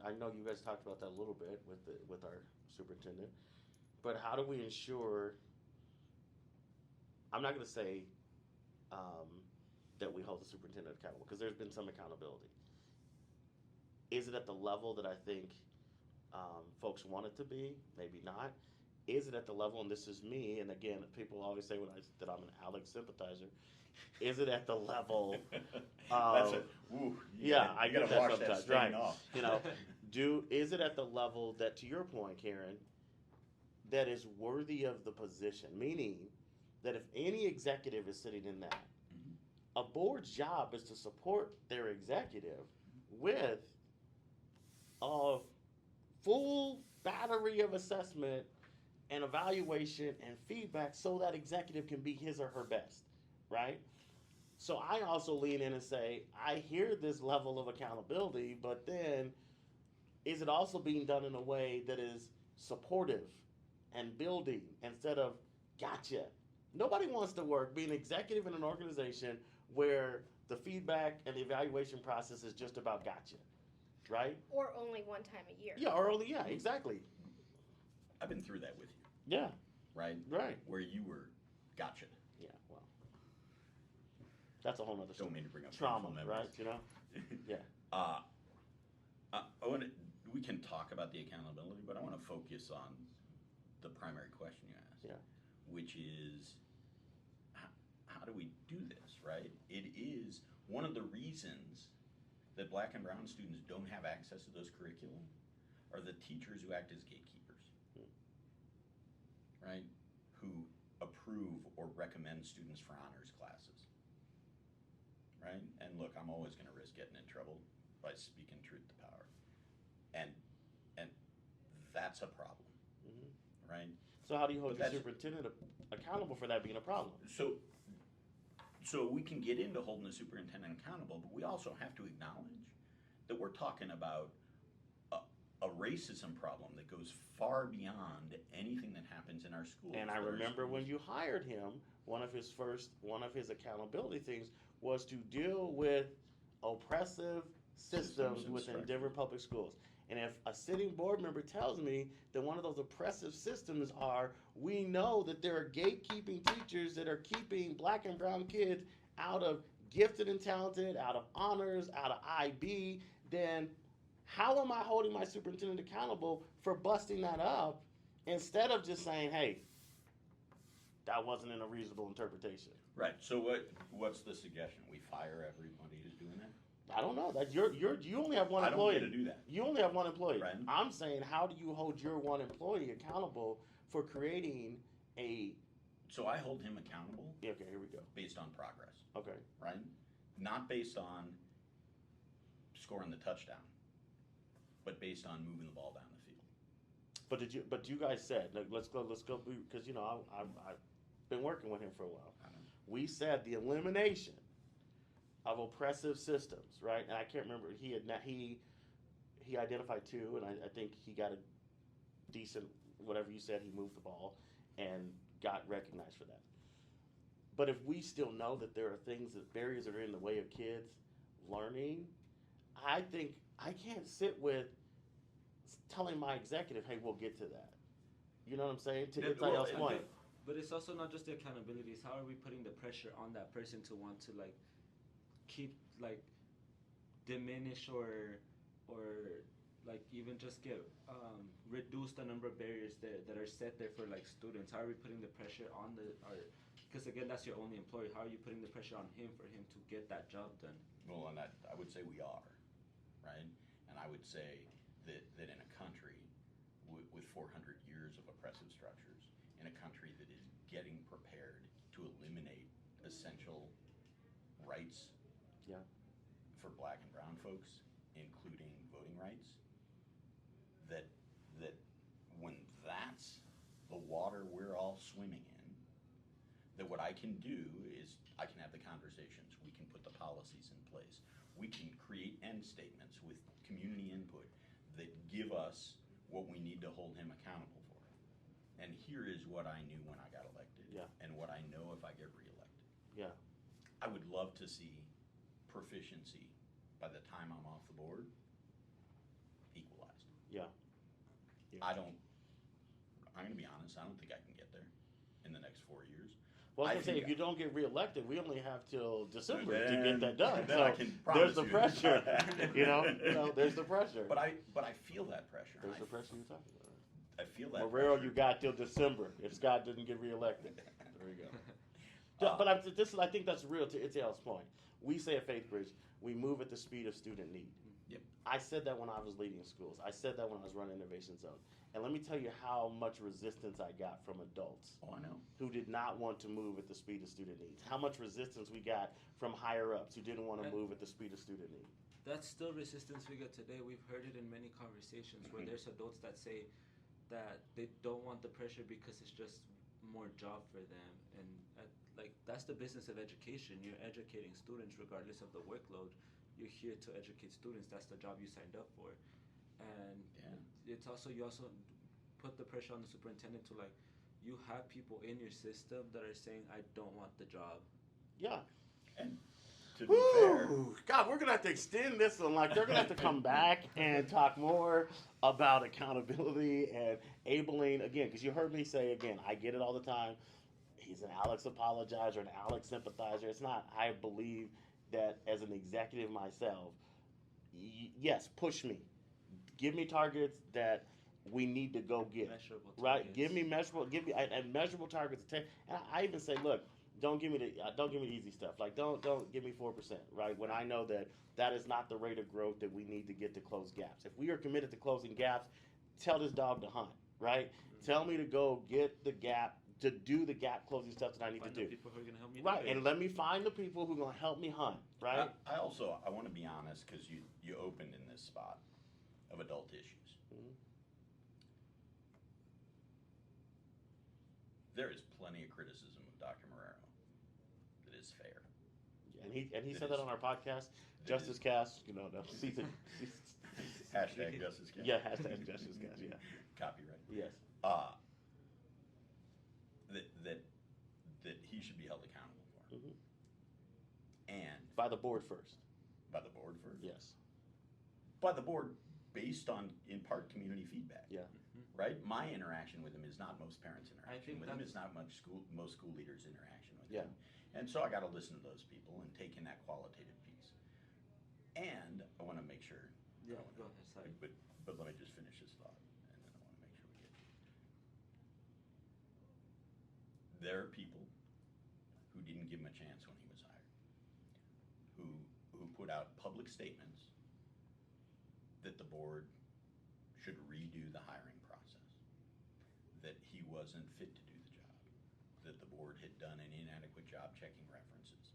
I know you guys talked about that a little bit with our superintendent, but how do we ensure? I'm not going to say that we hold the superintendent accountable because there's been some accountability. Is it at the level that I think folks want it to be?Maybe not. Is it at the level, and this is me, and again, people always say that I'm an Alex sympathizer. Is it at the level? That's it. Ooh, I you get gotta that wash sometimes, that stain right? off. Is it at the level that, to your point, Karen, that is worthy of the position? Meaning that if any executive is sitting in that, Mhm. a board's job is to support their executive with a full battery of assessment and evaluation and feedback so that executive can be his or her best, right? So I also lean in and say, I hear this level of accountability, but then is it also being done in a way that is supportive and building instead of gotcha? Nobody wants to be an executive in an organization where the feedback and the evaluation process is just about gotcha, right? Or only one time a year. Yeah, exactly. I've been through that with you, Yeah, right? right. Where you were, gotcha. Yeah, well, that's a whole nother Don't mean to bring up trauma, painful right? memories. Yeah. We can talk about the accountability, but I want to focus on the primary question you asked. Yeah. Which is, how do we do this, right? It is one of the reasons that black and brown students don't have access to those curriculum are the teachers who act as gatekeepers, right? Who approve or recommend students for honors classes, right? And look, I'm always gonna risk getting in trouble by speaking truth to power. And that's a problem, right? So how do you hold But your that's- superintendent accountable for that being a problem? So we can get into holding the superintendent accountable, but we also have to acknowledge that we're talking about a racism problem that goes far beyond anything that happens in our schools. And I Where remember when schools- you hired him, one of his accountability things was to deal with oppressive systems and within structure. Denver Public Schools. And if a sitting board member tells me that one of those oppressive systems are, we know that there are gatekeeping teachers that are keeping black and brown kids out of gifted and talented, out of honors, out of IB, then how am I holding my superintendent accountable for busting that up instead of just saying, hey, that wasn't in a reasonable interpretation? Right, so what's the suggestion? We fire everybody who's doing that? I don't know. That you only have one I don't employee. get to do that. You only have one employee. Right. I'm saying, how do you hold your one employee accountable for creating a? So I hold him accountable Okay, here we go. based on progress, Okay. right? Not based on scoring the touchdown, but based on moving the ball down the field. But you guys said, like, let's go, because I've been working with him for a while. I don't know. We said the elimination of oppressive systems, right? And I can't remember, he identified two, and I think he got a decent, whatever you said, he moved the ball and got recognized for that. But if we still know that there are things, that barriers that are in the way of kids learning, I think I can't sit with telling my executive, hey, we'll get to that. You know what I'm saying? To Yeah, Itayel's well, point. But it's also not just the accountability. It's how are we putting the pressure on that person to want to like keep like diminish or like even just get reduce the number of barriers that are set there for like students. How are we putting the pressure on because again, that's your only employee. How are you putting the pressure on him for him to get that job done? Well, and I would say we are, right? And I would say that in a country with 400 years of oppressive structures, in a country that is getting prepared to eliminate essential rights for black and brown folks, including voting rights, that when that's the water we're all swimming in, that what I can do is I can have the conversations, we can put the policies in place, we can create end statements with community input that give us what we need to hold him accountable for. And here is what I knew when I got elected, and what I know if I get reelected. Yeah. I would love to see proficiency by the time I'm off the board equalized. Yeah. I'm gonna be honest, I don't think I can get there in the next 4 years. Well, I I was gonna say, think- if you don't get reelected, we only have till December to Then- get that done. then So I can there's promise the you. pressure. you know, there's the pressure. But I feel that pressure. There's the pressure you're talking about. I feel that Morero, pressure. you got till December if Scott doesn't get reelected. There you go. Uh, But I think that's real to Itzel's point. We say at Faith Bridge, we move at the speed of student need. Yep. I said that when I was leading schools. I said that when I was running Innovation Zone. And let me tell you how much resistance I got from adults Oh, I know. who did not want to move at the speed of student needs. How much resistance we got from higher ups who didn't want to move at the speed of student need. That's still resistance we get today. We've heard it in many conversations where there's adults that say that they don't want the pressure because it's just more job for them. And like that's the business of education. You're educating students regardless of the workload. You're here to educate students. That's the job you signed up for. And it's also you also put the pressure on the superintendent to like you have people in your system that are saying I don't want the job. Yeah. And to be fair, Woo! God, we're gonna have to extend this one. Like they're gonna have to come back and talk more about accountability and enabling again. Because you heard me say again, I get it all the time. He's an Alex apologizer, an Alex sympathizer. It's not. I believe that as an executive myself, yes, push me, give me targets that we need to go get. Measurable Right? targets. Give me measurable. Give me and measurable targets to take. And I even say, look, don't give me the easy stuff. Like don't give me 4%, right? When I know that is not the rate of growth that we need to get to close gaps. If we are committed to closing gaps, tell this dog to hunt, right? Tell me to go get the gap, to do the gap closing stuff that I need Find to the do. people who are gonna help me. do Right, it. and let me find the people who are gonna help me hunt, right? I also, I want to be honest, because you opened in this spot of adult issues. Mhm. There is plenty of criticism of Dr. Marrero that is fair. And he It said that is- on our podcast. it Justice is- Cast, you know, no, season. Hashtag Justice Cast. Yeah, hashtag Justice Cast. Yeah. Copyright. Yes. That he should be held accountable for. Mhm. And By the board first. by the board first. Yes. By the board based on, in part, community feedback. Yeah. Right? My interaction with him is not most parents' interaction think with him. that's- It's not most school leaders' interaction with Yeah. him. And so I got to listen to those people and take in that qualitative piece. And I want to make sure. Yeah, I wanna- go ahead, sorry. But let me just finish this thought, and then I want to make sure we get. There are people who didn't give him a chance when he was hired, who put out public statements that the board should redo the hiring process, that he wasn't fit to do the job, that the board had done an inadequate job checking references.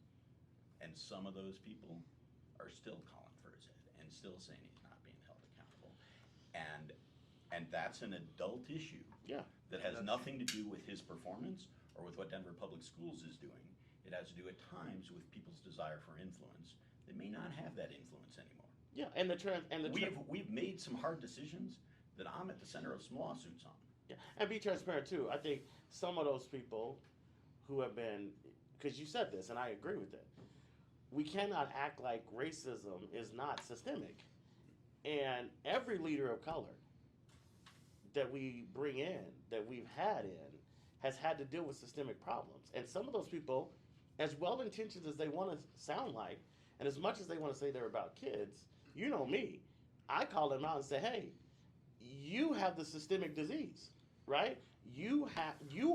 And some of those people are still calling for his head and still saying he's not being held accountable. And that's an adult issue Yeah. that has That's- nothing to do with his performance or with what Denver Public Schools is doing. It has to do at times with people's desire for influence. They may not have that influence anymore. Yeah. And We've made some hard decisions that I'm at the center of some lawsuits on. Yeah, and be transparent too. I think some of those people who have been, because you said this, and I agree with it. We cannot act like racism is not systemic, and every leader of color that we bring in, that we've had in, has had to deal with systemic problems. And some of those people, as well intentioned as they want to sound like, and as much as they want to say they're about kids, you know me, I call them out and say, hey, you have the systemic disease, right? You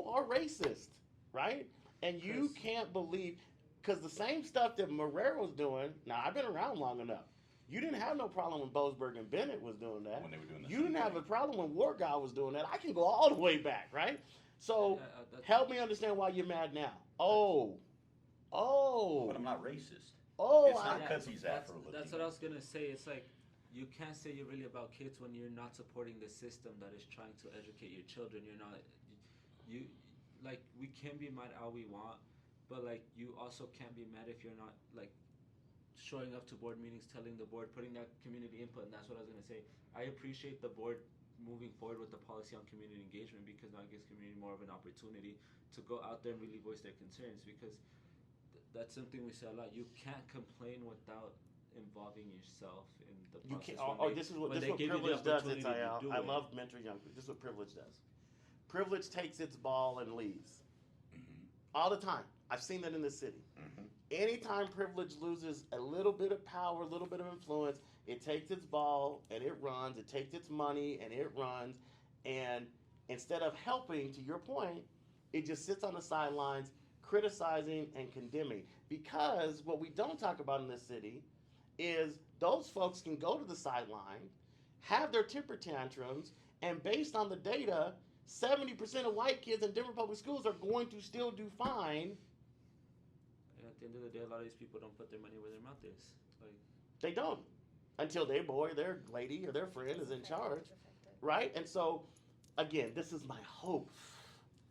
are racist, right? And you Chris. can't believe, because the same stuff that Marrero's doing, now I've been around long enough. You didn't have no problem when Boasberg and Bennett was doing that. When they were doing the You same didn't have thing. a problem when Warguy was doing that. I can go all the way back, right? So That's- help me understand why you're mad now. Oh, But I'm not racist. oh, It's not I- because he's that's Afro-Latino. what I was gonna say. It's like you can't say you're really about kids when you're not supporting the system that is trying to educate your children. You're not, you like we can be mad all we want, but like you also can't be mad if you're not like showing up to board meetings, telling the board, putting that community input. And that's what I was gonna say. I appreciate the board moving forward with the policy on community engagement because now it gives community more of an opportunity to go out there and really voice their concerns because that's something we say a lot. You can't complain without involving yourself in the You process. can't. when This is what when they give you the privilege does. opportunity to do I it. love mentoring young people. This is what privilege does. Privilege takes its ball and leaves Mhm, all the time. I've seen that in this city. mhm. Anytime privilege loses a little bit of power, a little bit of influence, it takes its ball and it runs. It takes its money and it runs. And instead of helping, to your point, it just sits on the sidelines criticizing and condemning. Because what we don't talk about in this city is those folks can go to the sideline, have their temper tantrums, and based on the data, 70% of white kids in Denver public schools are going to still do fine. And at the end of the day, a lot of these people don't put their money where their mouth is. Like, They don't until their boy, their lady, or their friend is in charge, right? And so, again, this is my hope.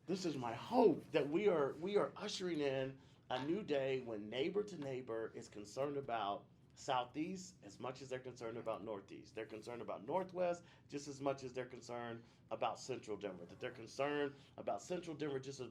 This is my hope that we are ushering in a new day when neighbor to neighbor is concerned about Southeast as much as they're concerned about Northeast. They're concerned about Northwest just as much as they're concerned about Central Denver. That they're concerned about Central Denver just as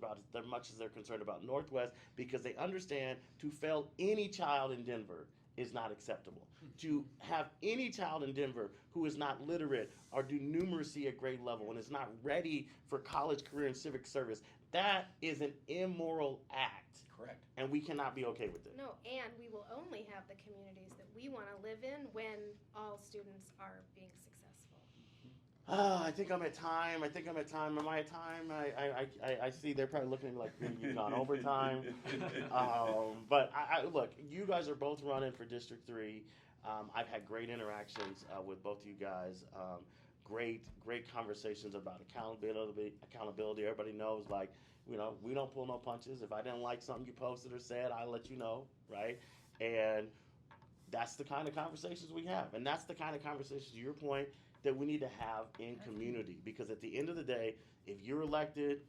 much as they're concerned about Northwest because they understand to fail any child in Denver is not acceptable. To have any child in Denver who is not literate or do numeracy at grade level and is not ready for college, career, and civic service, that is an immoral act. Correct. And we cannot be okay with it. No, and we will only have the communities that we want to live in when all students are being successful. I think I'm at time. Am I at time? I see they're probably looking at me like you've gone overtime. But look, you guys are both running for District 3. I've had great interactions with both of you guys. Great conversations about accountability. Everybody knows, like, we don't pull no punches. If I didn't like something you posted or said, I'll let you know, right? And that's the kind of conversations we have. And that's the kind of conversations, to your point, that we need to have in community. Because at the end of the day, if you're elected,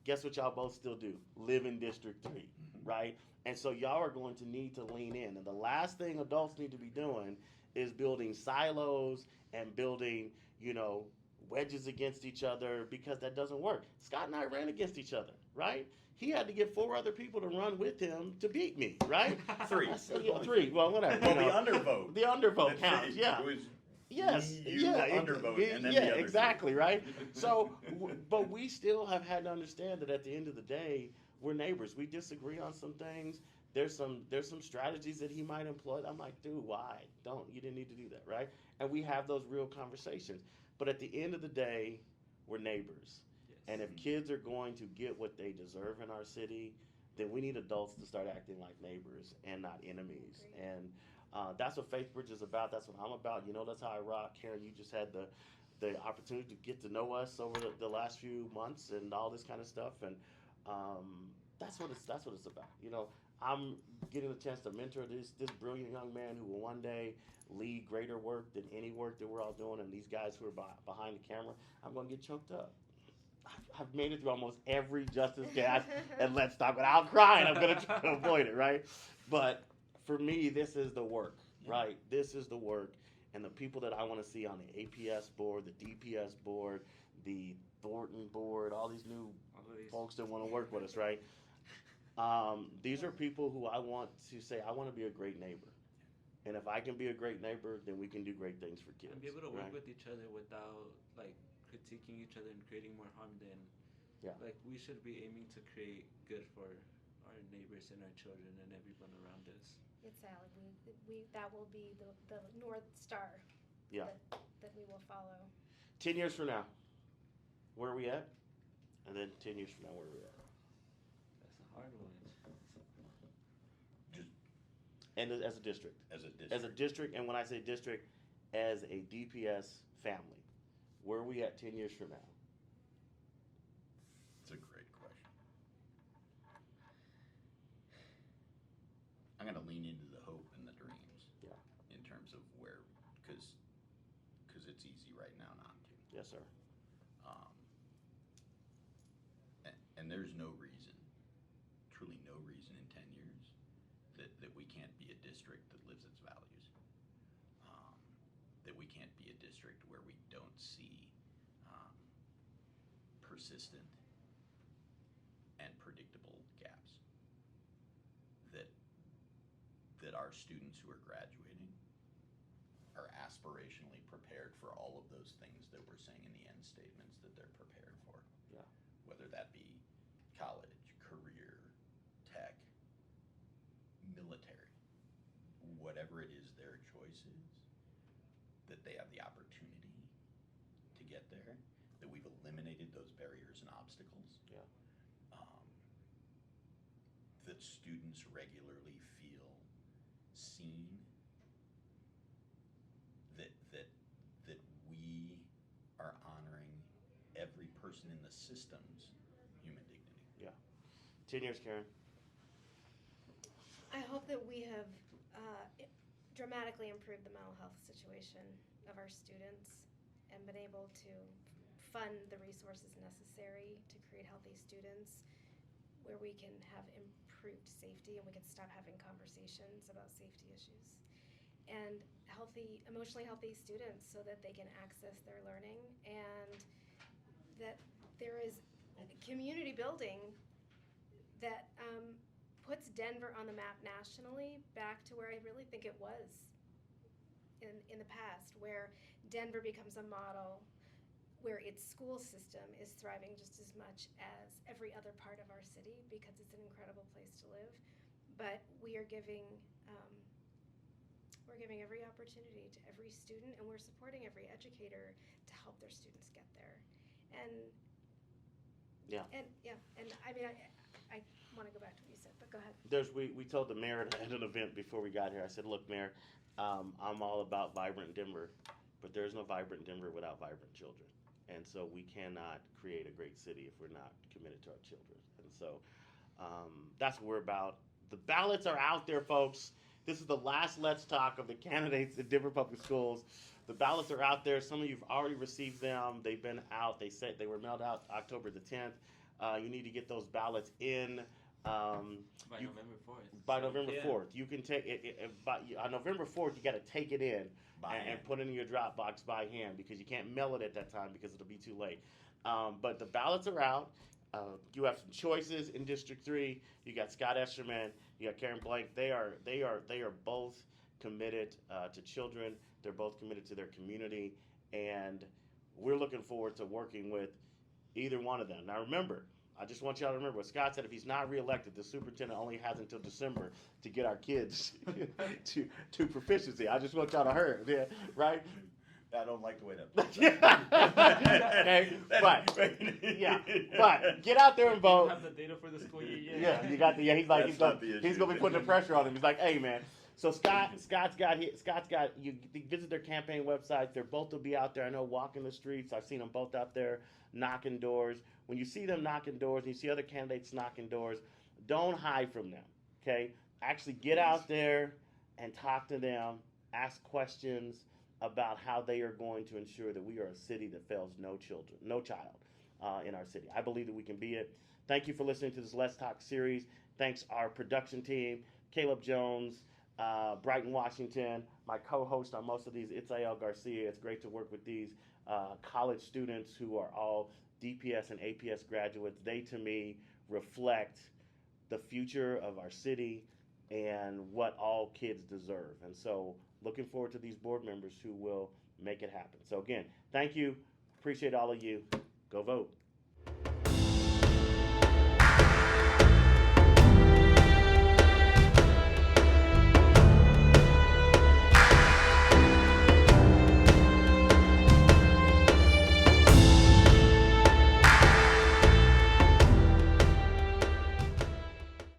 guess what y'all both still do? Live in District 3, right? And so y'all are going to need to lean in. And the last thing adults need to be doing is building silos and building, wedges against each other, because that doesn't work. Scott and I ran against each other, right? He had to get 4 other people to run with him to beat me, right? 3. 3. Well, whatever. Well, the undervote. The undervote counts, yeah. It was Yes, you undervoted, and then yeah, the other exactly, 2. right? So, but we still have had to understand that at the end of the day, we're neighbors. We disagree on some things. There's some strategies that he might employ. I'm like, dude, why? You didn't need to do that, right? And we have those real conversations. But at the end of the day, we're neighbors. Yes. And if kids are going to get what they deserve in our city, then we need adults to start acting like neighbors and not enemies. Agreed. And that's what Faith Bridge is about. That's what I'm about. That's how I rock. Karen, you just had the opportunity to get to know us over the last few months and all this kind of stuff. And that's what it's about. I'm getting a chance to mentor this brilliant young man who will one day lead greater work than any work that we're all doing. And these guys who are behind the camera, I'm going to get choked up. I've made it through almost every Justice Gas and Let's Talk without crying. I'm going to try to avoid it, right? But for me, this is the work, right? This is the work. And the people that I want to see on the APS board, the DPS board, the Thornton board, all these new folks that want to work with us, right? These are people who I want to say, I want to be a great neighbor. And if I can be a great neighbor, then we can do great things for kids. And be able to work right? with each other without, critiquing each other and creating more harm than, we should be aiming to create good for our neighbors and our children and everyone around us. It's Alec. That will be the North Star. Yeah. That we will follow. 10 years from now, where are we at? And then 10 years from now, where are we at? That's a hard one. Just And as a district. As a district, and when I say district, as a DPS family, where are we at 10 years from now? It's a great question. I'm going to lean into the hope and the dreams. Yeah. In terms of where, because it's easy right now not to. Yes, sir. And there's no reason, truly no reason in 10 years that we can't be a district that lives its values. That we can't be a district where we don't see persistent and predictable gaps. That our students who are graduating are aspirationally prepared for all of those things that we're saying in the end statements that they're prepared for. Yeah. Whether that be college, career, tech, military, whatever it is their choice is, that they have the opportunity to get there, that we've eliminated those barriers and obstacles. Yeah. That students regularly feel seen, that we are honoring every person in the system's human dignity. Yeah. 10 years, Karen. I hope that we have dramatically improved the mental health situation of our students and been able to fund the resources necessary to create healthy students where we can have improved safety and we can stop having conversations about safety issues. And emotionally healthy students so that they can access their learning and that there is community building that puts Denver on the map nationally back to where I really think it was in the past, where Denver becomes a model where its school system is thriving just as much as every other part of our city because it's an incredible place to live. But we are giving We're giving every opportunity to every student, and we're supporting every educator to help their students get there. And Yeah. and I mean, I want to go back to what you said, but go ahead. We told the mayor at an event before we got here. I said, look, mayor, I'm all about vibrant Denver, but there's no vibrant Denver without vibrant children. And so we cannot create a great city if we're not committed to our children. And so that's what we're about. The ballots are out there, folks. This is the last Let's Talk of the candidates in Denver Public Schools. The ballots are out there. Some of you have already received them. They've been out. They said they were mailed out October the 10th. You need to get those ballots in. By November 4th. By So, November yeah. 4th. You can take it, on November 4th, you got to take it in and put it in your drop box by hand because you can't mail it at that time because it'll be too late. But the ballots are out. You have some choices in District 3. You got Scott Escherman, you got Karen Blank. They are both committed to children. They're both committed to their community, and we're looking forward to working with either one of them. Now remember, I just want y'all to remember what Scott said. If he's not reelected, the superintendent only has until December to get our kids to proficiency. I just want y'all to hear, yeah, right? I don't like the way that. Okay, but get out there and You vote. have the data for the school year yet? Yeah, you got the. Yeah, he's like That's not the he's issue. gonna be putting the pressure on him. He's like, hey man. So Scott's got you visit their campaign websites. They're both will be out there. I know walking the streets. I've seen them both out there knocking doors. When you see them knocking doors and you see other candidates knocking doors, don't hide from them. Okay, actually get out there and talk to them. Ask questions about how they are going to ensure that we are a city that fails no child in our city. I believe that we can be it. Thank you for listening to this Let's Talk series. Thanks our production team, Caleb Jones, Brighton Washington, my co-host on most of these, Itzael Garcia. It's great to work with these college students who are all DPS and APS graduates. They, to me, reflect the future of our city and what all kids deserve. And so looking forward to these board members who will make it happen. So again, thank you. Appreciate all of you. Go vote.